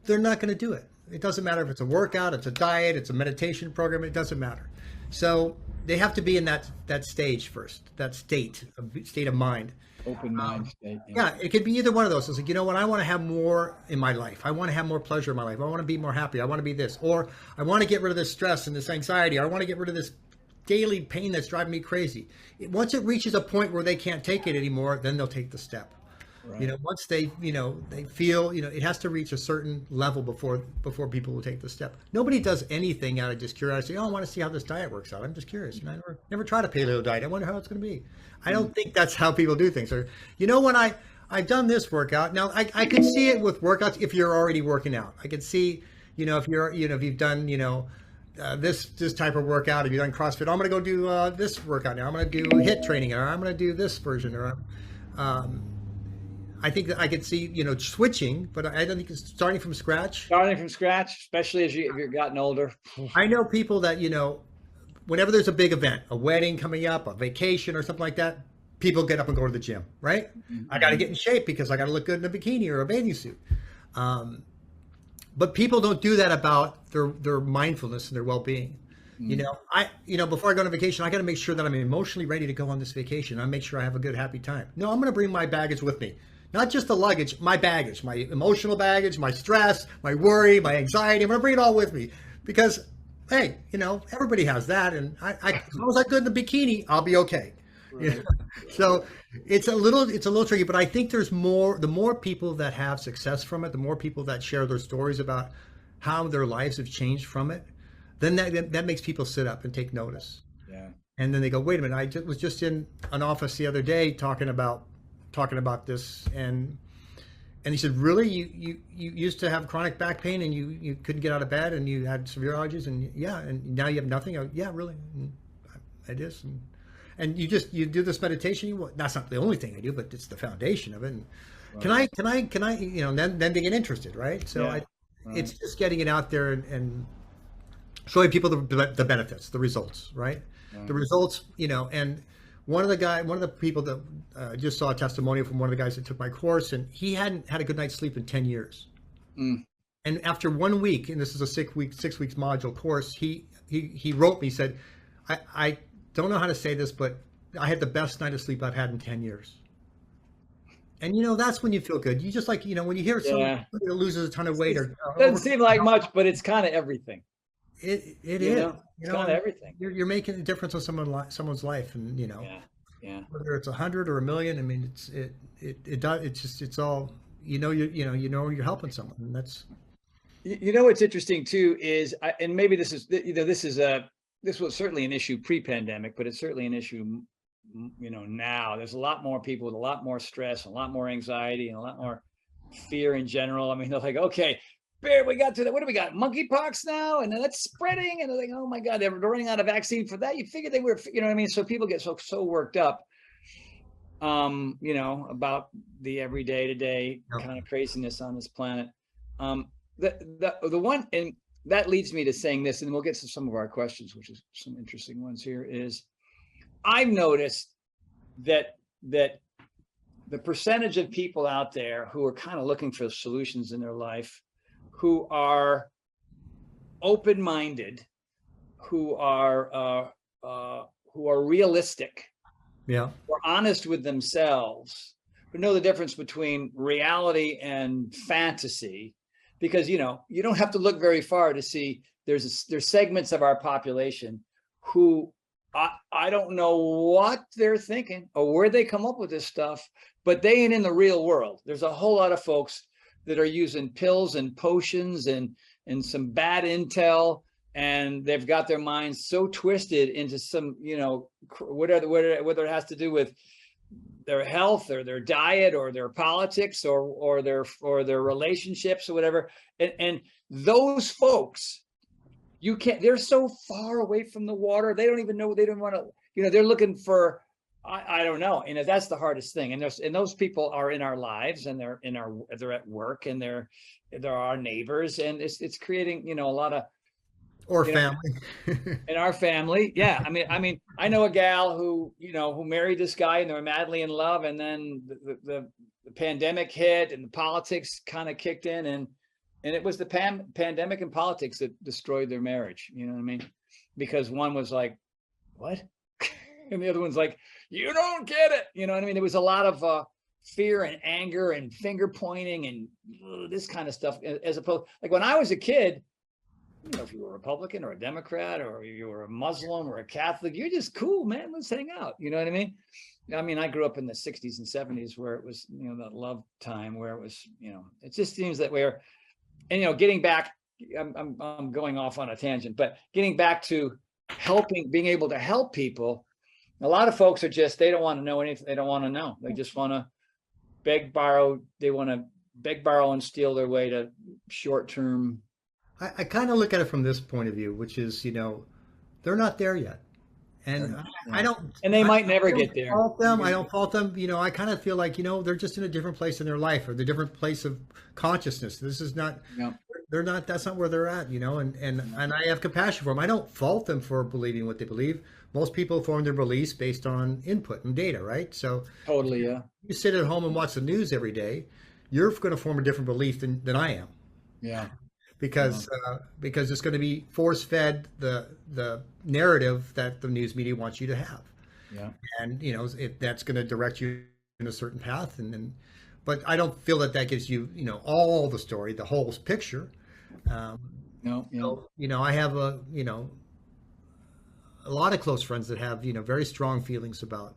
they're not going to do it. It doesn't matter if it's a workout, it's a diet, it's a meditation program, it doesn't matter. So they have to be in that stage first, that state of mind. Open mind state. Yeah, it could be either one of those. It's like, I want to have more in my life. I want to have more pleasure in my life. I want to be more happy. I want to be this. Or I want to get rid of this stress and this anxiety. I want to get rid of this daily pain that's driving me crazy. Once it reaches a point where they can't take it anymore, then they'll take the step. Right. Once they feel, it has to reach a certain level before people will take the step. Nobody does anything out of just curiosity. Oh, I want to see how this diet works out. I'm just curious. I never tried a paleo diet. I wonder how it's going to be. I don't think that's how people do things. Or, when I've done this workout. Now I could see it with workouts if you're already working out. I could see, if you've done, this type of workout, if you've done CrossFit, I'm going to go do this workout now. I'm going to do HIIT training, or I'm going to do this version, or I think that I could see, switching, but I don't think it's starting from scratch. Starting from scratch, especially if you've gotten older. I know people that, whenever there's a big event, a wedding coming up, a vacation or something like that, people get up and go to the gym, right? Mm-hmm. I got to get in shape because I got to look good in a bikini or a bathing suit. But people don't do that about their mindfulness and their well-being. Mm-hmm. Before I go on a vacation, I got to make sure that I'm emotionally ready to go on this vacation. I make sure I have a good, happy time. No, I'm going to bring my baggage with me. Not just the luggage, my baggage, my emotional baggage, my stress, my worry, my anxiety. I'm going to bring it all with me because, hey, everybody has that. And as long as I'm good in the bikini, I'll be okay. Yeah. Right. So it's a little tricky, but I think there's more, the more people that have success from it, the more people that share their stories about how their lives have changed from it, then that makes people sit up and take notice. Yeah. And then they go, wait a minute, was just in an office the other day talking about this, and he said, really, you used to have chronic back pain and you couldn't get out of bed and you had severe allergies, and yeah, and now you have nothing. I go, yeah, really, it is. And you do this meditation. That's not the only thing I do, but it's the foundation of it. And Right. can I, then they get interested, right? So Yeah. it's Right. just getting it out there and showing people the benefits, the results, right? The Right. results, and one of the people that just saw a testimonial from one of the guys that took my course, and he hadn't had a good night's sleep in 10 years. Mm. And after 1 week, and this is a 6 weeks module course, he wrote me, he said, I don't know how to say this, but I had the best night of sleep I've had in 10 years. And that's when you feel good. You just, like, when you hear somebody Yeah. that loses a ton of weight, or Doesn't seem like much, but it's kind of everything. it You is, know, it's kind of everything. you're making a difference in someone's life, and Yeah. Yeah. whether it's 100 or a million. I mean, it does. It's just, it's all, you're helping someone, and that's. You know what's interesting too is, and maybe this is, this was certainly an issue pre-pandemic, but it's certainly an issue, now. There's a lot more people with a lot more stress, a lot more anxiety, and a lot more fear in general. I mean, they're like, okay, Bear, we got to that. What do we got? Monkeypox now, and then that's spreading, and they're like, oh my God, they're running out of vaccine for that. You figured they were, you know what I mean? So people get so worked up, about the everyday to day Yep. kind of craziness on this planet. The one, and that leads me to saying this, and we'll get to some of our questions, which is some interesting ones here, is I've noticed that the percentage of people out there who are kind of looking for solutions in their life, who are open-minded, who are realistic, Yeah. who are honest with themselves, who know the difference between reality and fantasy, because you don't have to look very far to see there's segments of our population who I don't know what they're thinking or where they come up with this stuff, but they ain't in the real world. There's a whole lot of folks that are using pills and potions and some bad intel, and they've got their minds so twisted into some, whether it has to do with their health or their diet or their politics or their relationships or whatever. And those folks, they're so far away from the water. They don't even know, they don't want to, they're looking for, I don't know. That's the hardest thing. And those people are in our lives, and they're at work, and they're our neighbors, and it's creating, a lot of, Or family. in our family. Yeah. I mean, I know a gal who married this guy, and they were madly in love. And then the pandemic hit, and the politics kind of kicked in, and it was the pandemic and politics that destroyed their marriage. You know what I mean? Because one was like, what? And the other one's like, you don't get it. You know what I mean? There was a lot of fear and anger and finger pointing and this kind of stuff, as opposed, like when I was a kid, if you were a Republican or a Democrat or you were a Muslim or a Catholic, you're just cool, man. Let's hang out. You know what I mean? I grew up in the 60s and 70s where it was, that love time, where it was, it just seems that and getting back, I'm going off on a tangent, but getting back to being able to help people. A lot of folks are they don't want to know anything. They don't want to know. They just want to beg, borrow. They want to beg, borrow, and steal their way to short-term. I kind of look at it from this point of view, which is, they're not there yet. And I don't. And they might I never don't get there. Fault them. I don't fault them. I kind of feel like, they're just in a different place in their life, or the different place of consciousness. This is not. Yeah. They're not. That's not where they're at. And I have compassion for them. I don't fault them for believing what they believe. Most people form their beliefs based on input and data, right? So Totally, yeah. you sit at home and watch the news every day, you're going to form a different belief than I am. Yeah. Because it's going to be force fed the narrative that the news media wants you to have. Yeah. And that's going to direct you in a certain path, but I don't feel that gives you all the story, the whole picture. No. So, I have a lot of close friends that have very strong feelings about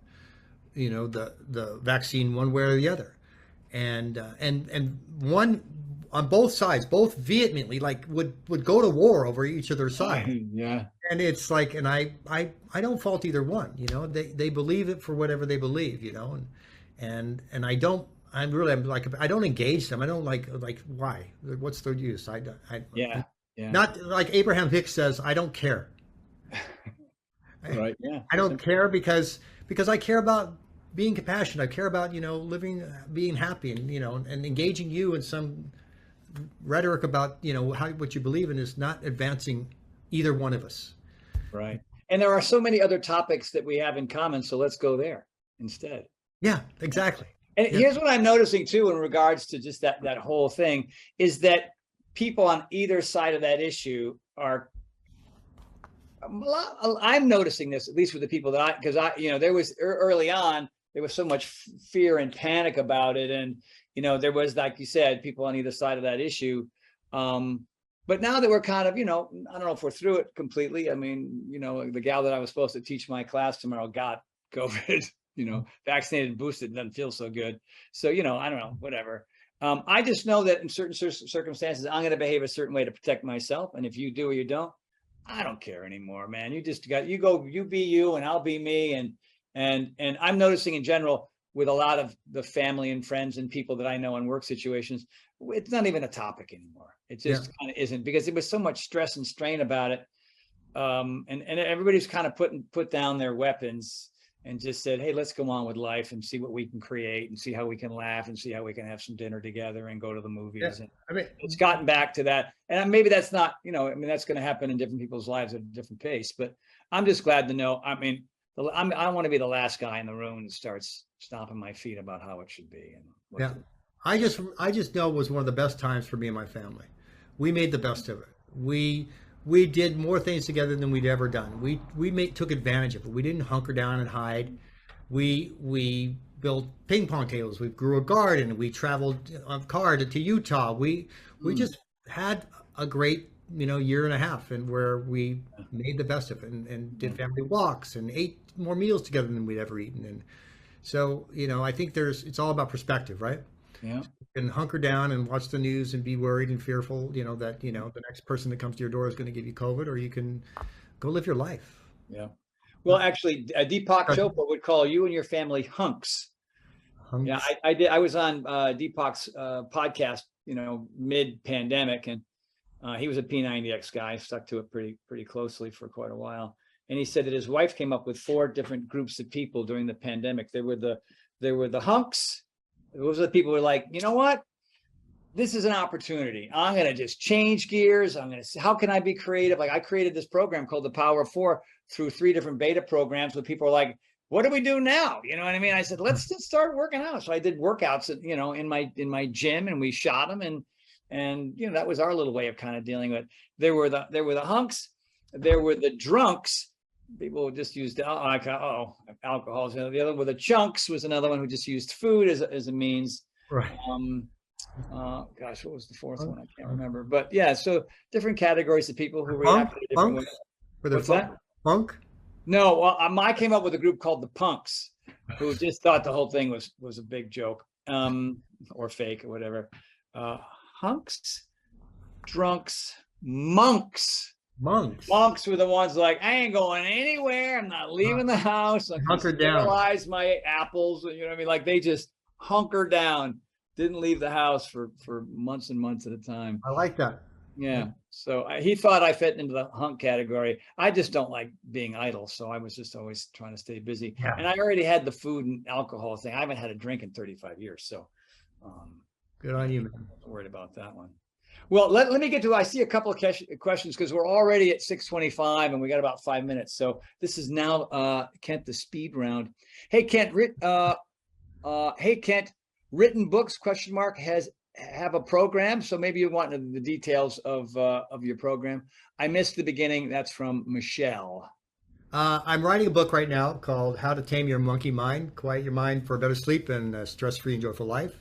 the vaccine one way or the other, and one on both sides, both vehemently, like would go to war over each other's side. Yeah. And it's like, and I don't fault either one. They believe it for whatever they believe. And I'm like, I don't engage them. I don't like why? What's the use? Yeah. Yeah. Not like Abraham Hicks says, I don't care. Right. Yeah. I don't care because I care about being compassionate. I care about, living, being happy, and, and engaging you in some rhetoric about, what you believe in is not advancing either one of us. Right. And there are so many other topics that we have in common. So let's go there instead. Yeah, exactly. And here's what I'm noticing too, in regards to just that whole thing, is that people on either side of that issue are, I'm noticing this, at least with the people that because there was early on, there was so much fear and panic about it. And, there was, like you said, people on either side of that issue. But now that we're kind of, I don't know if we're through it completely. I mean, the gal that I was supposed to teach my class tomorrow got COVID, vaccinated and boosted, doesn't feel so good. So, I don't know, whatever. I just know that in certain circumstances, I'm going to behave a certain way to protect myself. And if you do or you don't, I don't care anymore, man. You be you and I'll be me. And I'm noticing in general with a lot of the family and friends and people that I know in work situations, it's not even a topic anymore. It just kind of isn't, because there was so much stress and strain about it. And everybody's kind of put down their weapons and just said, hey, let's go on with life and see what we can create and see how we can laugh and see how we can have some dinner together and go to the movies. Yeah. And it's gotten back to that. And maybe that's not, that's going to happen in different people's lives at a different pace, but I'm just glad to know. I don't want to be the last guy in the room that starts stomping my feet about how it should be. And I just know it was one of the best times for me and my family. We made the best of it. We did more things together than we'd ever done. We took advantage of it. We didn't hunker down and hide. We built ping pong tables. We grew a garden. We traveled on car to Utah. We just had a great year and a half, and where we made the best of it and did family walks and ate more meals together than we'd ever eaten. And so I think it's all about perspective, right? Yeah. You can hunker down and watch the news and be worried and fearful, that the next person that comes to your door is going to give you COVID, or you can go live your life. Yeah. Well, actually, Deepak Chopra would call you and your family hunks. Yeah, I did. I was on Deepak's podcast, mid-pandemic, and he was a P90X guy, stuck to it pretty closely for quite a while. And he said that his wife came up with 4 different groups of people during the pandemic. There were the hunks. Those are the people who were like, you know what? This is an opportunity. I'm going to just change gears. I'm going to see, how can I be creative? Like, I created this program called The Power of 4 through 3 different beta programs where people are like, what do we do now? You know what I mean? I said, let's just start working out. So I did workouts, in my gym, and we shot them. And that was our little way of kind of dealing with it. There were the hunks. There were the drunks. People just used alcohol. The other were the chunks, was another one who just used food as a means. Right. Gosh, what was the 4th one? I can't remember. But yeah, so different categories of people who reacted different ways. What's that? Funk? No, well, I came up with a group called the Punks, who just thought the whole thing was a big joke, or fake or whatever. Hunks, drunks, monks. Monks were the ones like, I ain't going anywhere. I'm not leaving the house. I'm going to sterilize my apples. You know what I mean? Like, they just hunkered down, didn't leave the house for months and months at a time. I like that. Yeah. So he thought I fit into the hunk category. I just don't like being idle. So I was just always trying to stay busy. Yeah. And I already had the food and alcohol thing. I haven't had a drink in 35 years. So good on you, man. I'm not worried about that one. Well, let me get to, I see a couple of questions because we're already at 6:25 and we got about 5 minutes. So this is now, Kent, the speed round. Hey, Kent, written books, ? Have a program. So maybe you want the details of your program. I missed the beginning. That's from Michelle. I'm writing a book right now called How to Tame Your Monkey Mind, Quiet Your Mind for a Better Sleep and a Stress-Free and Joyful Life.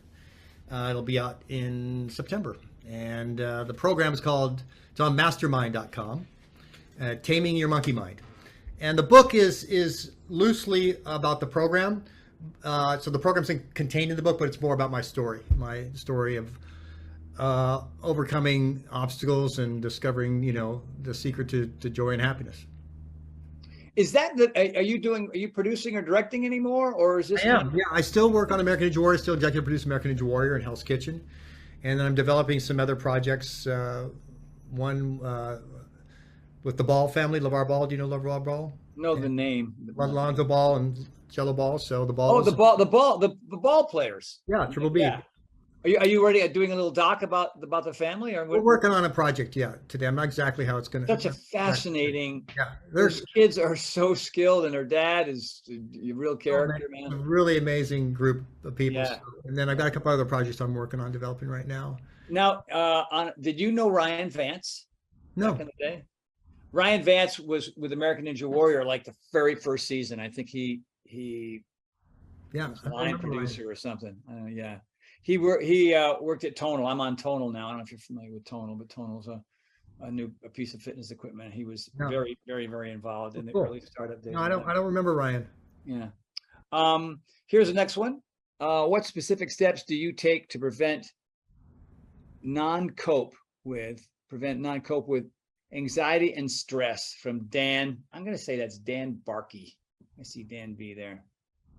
It'll be out in September. And the program is it's on mastermind.com, Taming Your Monkey Mind. And the book is loosely about the program, So the program's contained in the book, but it's more about my story of overcoming obstacles and discovering, the secret to joy and happiness. Is that are you producing or directing anymore, or is this I am. Yeah, I still work on American Ninja Warrior, still executive produce American Ninja Warrior and Hell's Kitchen. And then I'm developing some other projects. One with the Ball family, LeVar Ball. Do you know LeVar Ball? know the name? Lonzo Ball and Jello Ball. So the Oh, Balls. the ball players. Yeah, Triple B. Yeah. Are you already doing a little doc about the family, or We're working on a project, today. I'm not exactly how it's going to. Such a fascinating. Yeah, those kids are so skilled, and their dad is a real character, man. A really amazing group of people. Yeah. And then I've got a couple other projects I'm working on developing right now. Now, did you know Ryan Vance? No. Back in the day? Ryan Vance was with American Ninja Warrior like the very first season. I think he was a line producer or something. Yeah. He worked at Tonal. I'm on Tonal now. I don't know if you're familiar with Tonal, but Tonal's a piece of fitness equipment. He was very, very, very involved in the early startup days. No, I don't remember Ryan. Yeah. Here's the next one. What specific steps do you take to prevent non-cope with anxiety and stress? From Dan. I'm going to say that's Dan Barkey. I see Dan B there.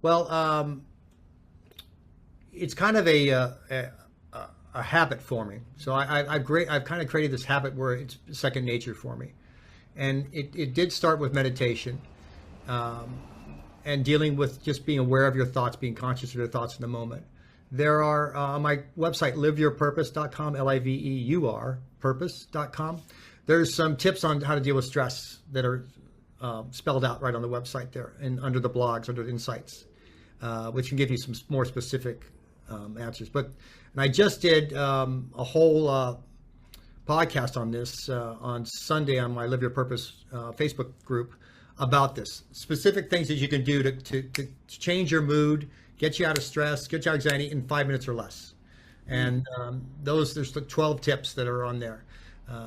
Well, it's kind of a habit forming. So I've kind of created this habit where it's second nature for me, and it did start with meditation, and dealing with just being aware of your thoughts, being conscious of your thoughts in the moment. There are on my website liveyourpurpose.com, LIVEUR purpose.com. There's some tips on how to deal with stress that are spelled out right on the website there, and under the blogs, under the insights, which can give you some more specific answers. And I just did a whole podcast on this on Sunday on my Live Your Purpose Facebook group about this. Specific things that you can do to change your mood, get you out of stress, get you out of anxiety in 5 minutes or less. And there's the 12 tips that are on there.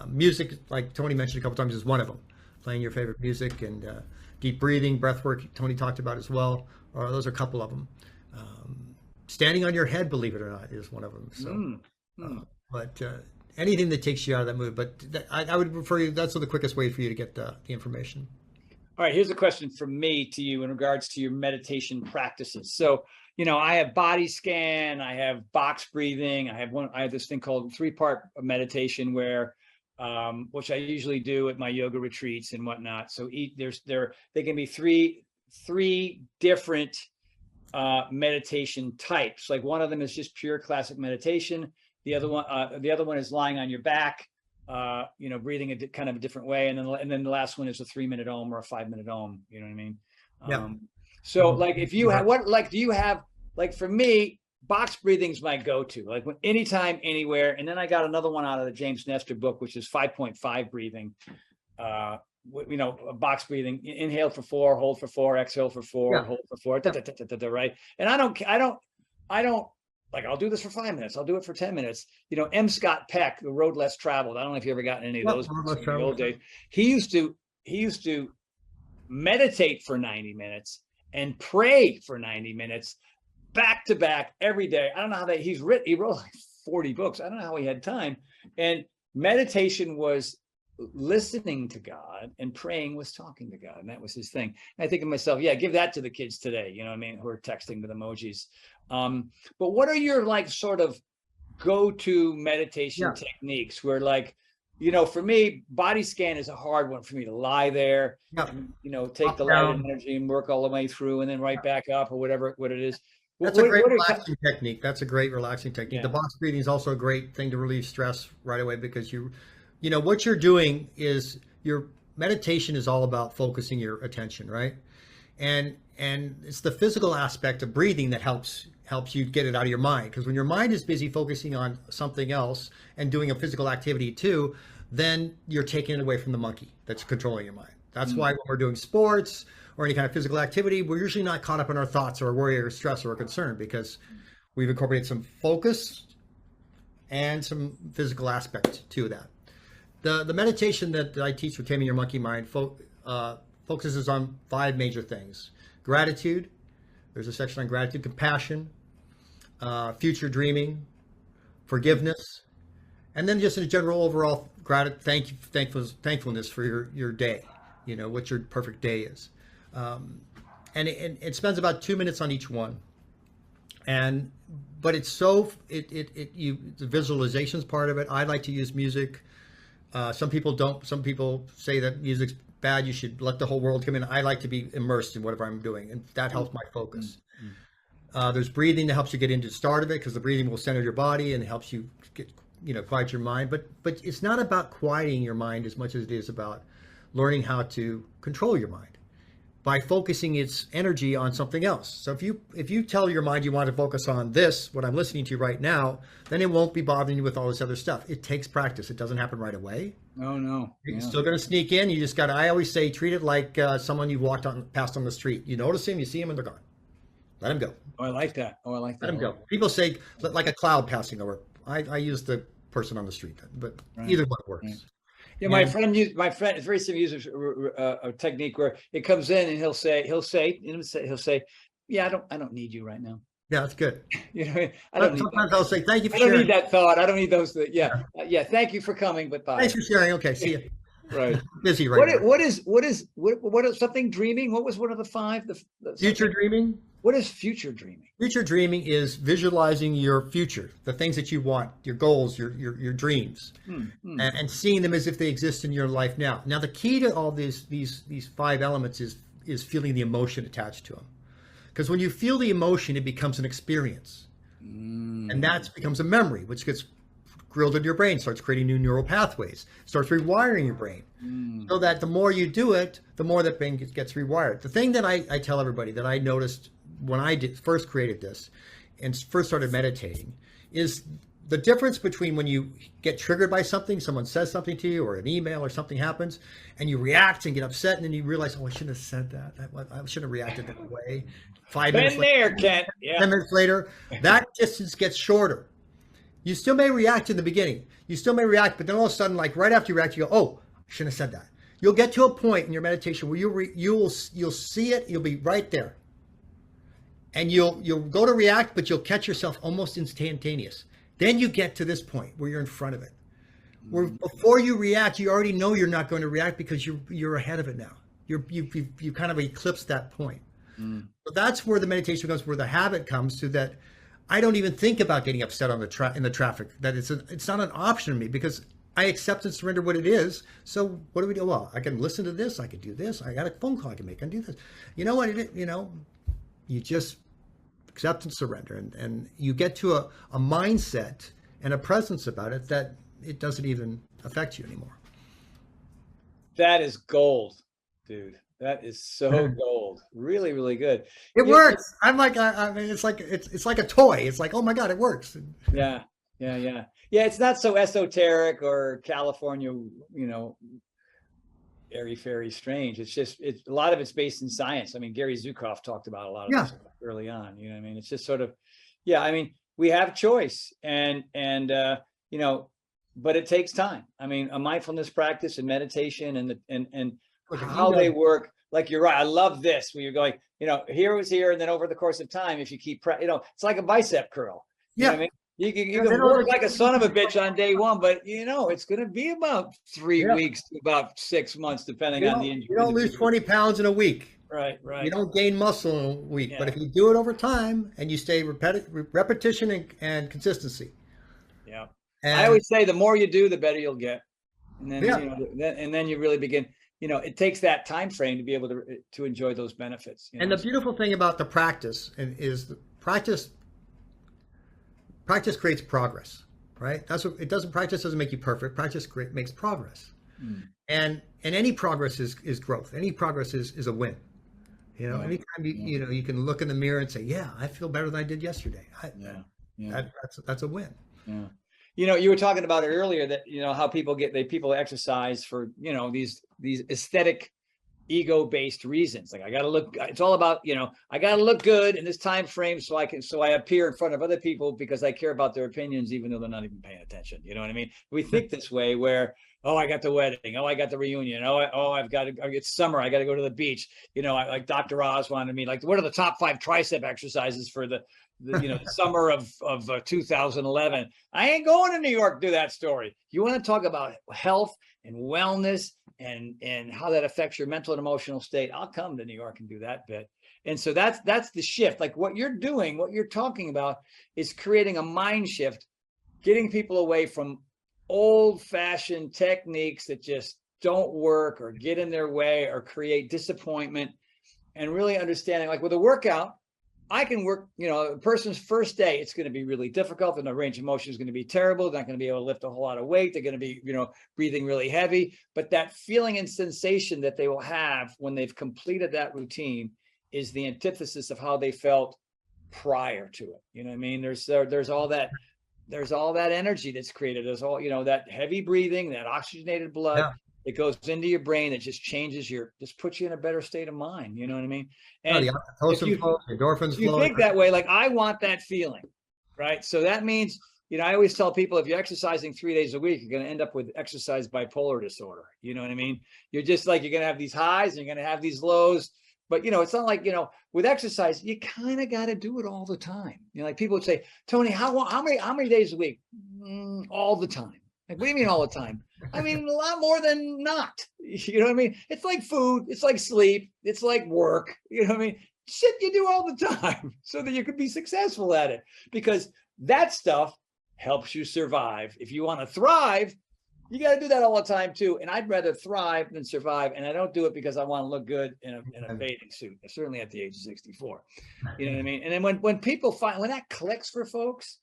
Music, like Tony mentioned a couple times, is one of them. Playing your favorite music, and deep breathing, breath work, Tony talked about as well. Or those are a couple of them. Standing on your head, believe it or not, is one of them. So, but anything that takes you out of that mood. But I would refer you. That's the quickest way for you to get the information. All right, here's a question from me to you in regards to your meditation practices. So, I have body scan, I have box breathing, I have this thing called 3-part meditation where, which I usually do at my yoga retreats and whatnot. So they can be three different meditation types. Like one of them is just pure classic meditation. The other one is lying on your back, breathing kind of a different way. And then the last one is a 3-minute Om or a 5-minute Om. You know what I mean? Yeah. So like if you have do you have, like for me, box breathing is my go-to, like anytime, anywhere. And then I got another one out of the James Nestor book, which is 5.5 breathing. Box breathing, inhale for 4, hold for 4, exhale for 4, hold for 4, right? And I don't like, I'll do this for 5 minutes. I'll do it for 10 minutes. M. Scott Peck, The Road Less Traveled. I don't know if you ever gotten any of those books in the old days. He used to meditate for 90 minutes and pray for 90 minutes back to back every day. I don't know how he wrote like 40 books. I don't know how he had time. And meditation was listening to God, and praying was talking to God. And that was his thing. And I think to myself, give that to the kids today, who are texting with emojis. But what are your like sort of go-to meditation techniques where, like, for me, body scan is a hard one for me to lie there, and, take the light and energy and work all the way through and then right back up, or what it is. That's a great relaxing technique. That's a great relaxing technique. Yeah. The box breathing is also a great thing to relieve stress right away, because what you're doing is your meditation is all about focusing your attention, right? And it's the physical aspect of breathing that helps you get it out of your mind. Because when your mind is busy focusing on something else and doing a physical activity too, then you're taking it away from the monkey that's controlling your mind. That's why when we're doing sports or any kind of physical activity, we're usually not caught up in our thoughts or worry or stress or concern, because we've incorporated some focus and some physical aspect to that. The meditation that I teach for Taming Your Monkey Mind focuses on 5 major things: gratitude, There's a section on gratitude, compassion, future dreaming, forgiveness, and then just in general overall thankfulness for your day. You know what your perfect day is, and it spends about 2 minutes on each one. But it's so the visualizations part of it. I like to use music. Some people don't. Some people say that music's bad. You should let the whole world come in. I like to be immersed in whatever I'm doing, and that helps my focus. There's breathing that helps you get into the start of it, because the breathing will center your body and helps you get, quiet your mind. But it's not about quieting your mind as much as it is about learning how to control your mind by focusing its energy on something else. So if you tell your mind you want to focus on this, what I'm listening to right now, then it won't be bothering you with all this other stuff. It takes practice. It doesn't happen right away. Oh no. You're still going to sneak in. You just got to, I always say, treat it like someone you walked past on the street. You notice him, you see him, and they're gone. Let them go. Oh, I like that. Let them go. People say like a cloud passing over. I use the person on the street, but either one works. Right. Yeah, my friend it's very similar, uses a technique where it comes in and he'll say, yeah, I don't need you right now. Yeah, that's good. I don't sometimes I'll say, thank you for sharing. I don't need that thought. I don't need those. Yeah. Thank you for coming, but bye. Thanks for sharing. Okay, see you. Right. Busy right now. What is something dreaming? What was one of the five? The future dreaming. What is future dreaming? Future dreaming is visualizing your future, the things that you want, your goals, your dreams, and seeing them as if they exist in your life now. Now, the key to all these 5 elements is feeling the emotion attached to them, because when you feel the emotion, it becomes an experience, and that becomes a memory, which gets drilled into your brain, starts creating new neural pathways, starts rewiring your brain, so that the more you do it, the more that brain gets rewired. The thing that I tell everybody that I noticed when I first created this and first started meditating is the difference between when you get triggered by something, someone says something to you or an email or something happens, and you react and get upset, and then you realize, oh, I shouldn't have said that. I shouldn't have reacted that way. 5 minutes later, Kent. Yeah. 10 minutes later, that distance gets shorter. You still may react in the beginning. You still may react, but then all of a sudden, like right after you react, you go, oh, I shouldn't have said that. You'll get to a point in your meditation where you'll see it. You'll be right there. And you'll go to react, but you'll catch yourself almost instantaneous. Then you get to this point where you're in front of it. Where before you react, you already know you're not going to react because you're ahead of it now. You kind of eclipsed that point. So that's where the meditation comes, where the habit comes to that. I don't even think about getting upset on in the traffic. That it's not an option to me because I accept and surrender what it is. So what do we do? Well, I can listen to this. I can do this. I got a phone call I can make. I can do this. You know what? You just accept and surrender, and you get to a mindset and a presence about it that it doesn't even affect you anymore. That is gold, dude. That is so gold. Really, really good. It works. I'm like, I mean, it's like a toy. It's like, oh my God, it works. Yeah. It's not so esoteric or California, airy fairy strange. It's just a lot of it's based in science. I mean, Gary Zukav talked about a lot of this early on. You know what I mean? It's just sort of, I mean, we have choice and but it takes time. I mean, a mindfulness practice and meditation and how they work. Like you're right. I love this where you're going, here was here, and then over the course of time, if you keep, it's like a bicep curl. You know what I mean? You can work like a son of a bitch on day one, but it's going to be about 3 weeks to about 6 months, depending on the injury. You don't lose 20 pounds in a week. Right. You don't gain muscle in a week, but if you do it over time and you stay repetition and consistency. Yeah. And I always say the more you do, the better you'll get. And then, then you really begin. It takes that time frame to be able to enjoy those benefits. And the beautiful thing about the practice is the practice creates progress, right? That's what it doesn't. Practice doesn't make you perfect. Practice makes progress, and any progress is growth. Any progress is a win. Anytime you can look in the mirror and say, yeah, I feel better than I did yesterday. That's a win. Yeah. You were talking about it earlier that how people exercise for these aesthetic ego-based reasons. Like I got to look. It's all about I got to look good in this time frame so I appear in front of other people because I care about their opinions, even though they're not even paying attention. You know what I mean? We think this way where Oh, I got the wedding. Oh, I got the reunion. I've got to, it's summer. I got to go to the beach. Like Dr. Oz wanted me, like, what are the top 5 tricep exercises for the summer of 2011? I ain't going to New York to do that story. You want to talk about health and wellness and how that affects your mental and emotional state? I'll come to New York and do that bit. And so that's the shift. Like what you're doing, what you're talking about is creating a mind shift, getting people away from old-fashioned techniques that just don't work or get in their way or create disappointment, and really understanding, like with a workout, I can work, a person's first day, it's going to be really difficult, and the range of motion is going to be terrible. They're not going to be able to lift a whole lot of weight. They're going to be, breathing really heavy. But that feeling and sensation that they will have when they've completed that routine is the antithesis of how they felt prior to it. You know what I mean? There's all that energy that's created. There's all, that heavy breathing, that oxygenated blood. Yeah. It goes into your brain. It just changes just puts you in a better state of mind. You know what I mean? And the oxytocin flow, endorphins flow. You think that way, like I want that feeling, right? So that means, I always tell people, if you're exercising 3 days a week, you're going to end up with exercise bipolar disorder. You know what I mean? You're just like, you're going to have these highs and you're going to have these lows. But, it's not like, with exercise, you kind of got to do it all the time. Like people would say, Tony, how many days a week? All the time. Like, what do you mean all the time? I mean, a lot more than not. You know what I mean? It's like food. It's like sleep. It's like work. You know what I mean? Shit you do all the time so that you can be successful at it, because that stuff helps you survive. If you want to thrive, you got to do that all the time too. And I'd rather thrive than survive. And I don't do it because I want to look good in a bathing suit, certainly at the age of 64. You know what I mean? And then when people when that clicks for folks,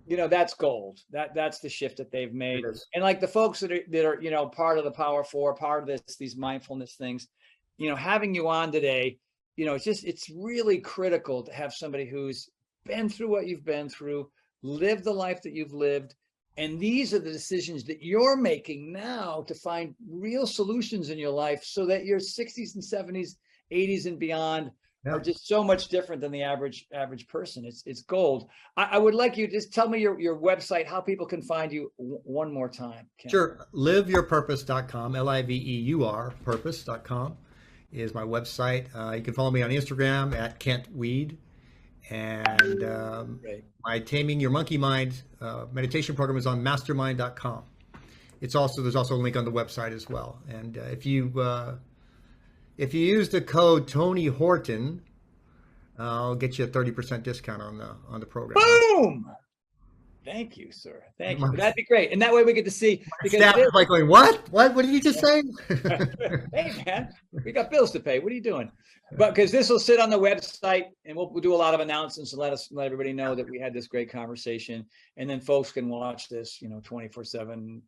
that's gold. That's the shift that they've made. And like the folks that are part of the Power Four, part of these mindfulness things, having you on today, it's really critical to have somebody who's been through what you've been through, lived the life that you've lived. And these are the decisions that you're making now to find real solutions in your life so that your 60s and 70s, 80s and beyond are just so much different than the average person. It's gold. I would like you to just tell me your website, how people can find you one more time. Ken. Sure. Liveyourpurpose.com, LIVEUR purpose.com is my website. You can follow me on Instagram at Kent Weed. And my Taming Your Monkey Mind meditation program is on mastermind.com. There's also a link on the website as well. And if you use the code Tony Horton, I'll get you a 30% discount on the program. Boom! Thank you, sir. Thank you. That'd be great. And that way we get to see. Because staff is like going, what? What did you just say? Hey, man, we got bills to pay. What are you doing? But because this will sit on the website, and we'll do a lot of announcements and let everybody know that we had this great conversation. And then folks can watch this, 24/7,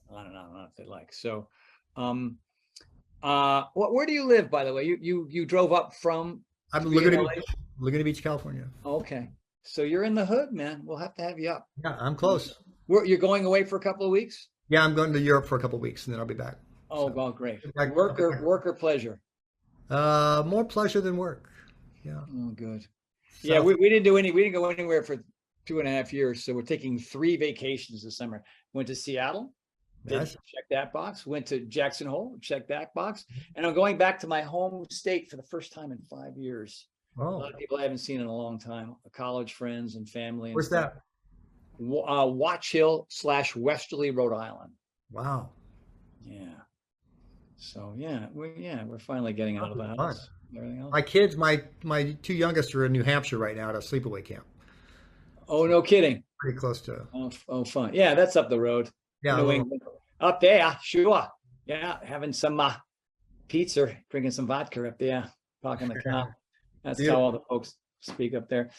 on and on if they like. So, where do you live, by the way? You drove up from? I'm Laguna Beach, California. Okay. So you're in the hood, man. We'll have to have you up. Yeah, I'm close. You're going away for a couple of weeks? Yeah, I'm going to Europe for a couple of weeks, and then I'll be back. Oh, so, well, great. Work or pleasure? More pleasure than work. Yeah. Oh, good. So, yeah, we didn't go anywhere for 2.5 years. So we're taking 3 vacations this summer. Went to Seattle. Check that box. Went to Jackson Hole. Check that box. And I'm going back to my home state for the first time in 5 years. Oh. A lot of people I haven't seen in a long time. College friends and family. Where's that? Watch Hill / Westerly, Rhode Island. Wow. Yeah. So we're finally getting out of the house. My kids, my 2 youngest are in New Hampshire right now at a sleepaway camp. Oh, no kidding. Pretty close to. Oh, fun. Yeah, that's up the road. Yeah. New England. Up there, sure. Yeah, having some pizza, drinking some vodka up there, talking the car. That's how all the folks speak up there.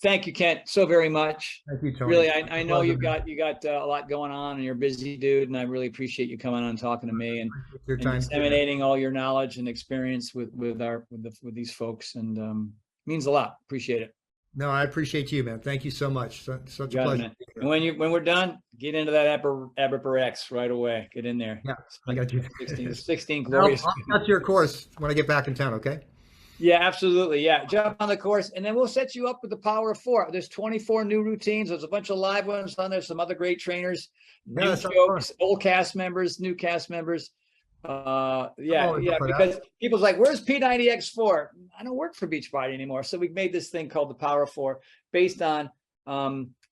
Thank you, Kent, so very much. Thank you, Tony. Really, I know you got a lot going on, and you're a busy dude, and I really appreciate you coming on and talking to me and disseminating all your knowledge and experience with these folks, and means a lot. Appreciate it. No, I appreciate you, man. Thank you so much. Such a pleasure. And when we're done, get into that Aberper X right away. Get in there. Yeah, I got you. 16 glorious. I'll touch your course when I get back in town. Okay. Yeah, absolutely. Yeah. Jump on the course and then we'll set you up with the power of 4. There's 24 new routines. There's a bunch of live ones on there. Some other great trainers, new jokes, old cast members, new cast members. Because people's like, where's P90X4? I don't work for Beachbody anymore. So we've made this thing called the Power of 4 based on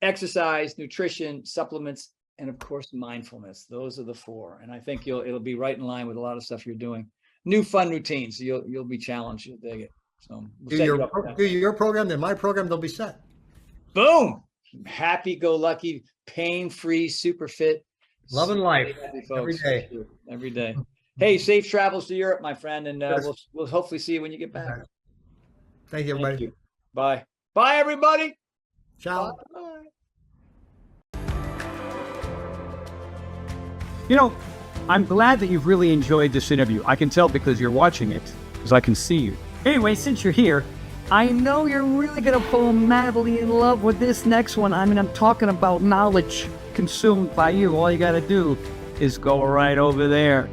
exercise, nutrition, supplements, and of course, mindfulness. Those are the 4. And I think it'll be right in line with a lot of stuff you're doing. New fun routines. You'll be challenged. You'll dig it. So do your program, then my program, they'll be set. Boom. Happy go lucky, pain-free, super fit. Loving life every day. Every day. Hey, safe travels to Europe, my friend, and we'll hopefully see you when you get back. Thank you, everybody. Thank you. Bye. Bye, everybody. Ciao. Bye. You know, I'm glad that you've really enjoyed this interview. I can tell because you're watching it, because I can see you. Anyway, since you're here, I know you're really going to fall madly in love with this next one. I mean, I'm talking about knowledge consumed by you. All you got to do is go right over there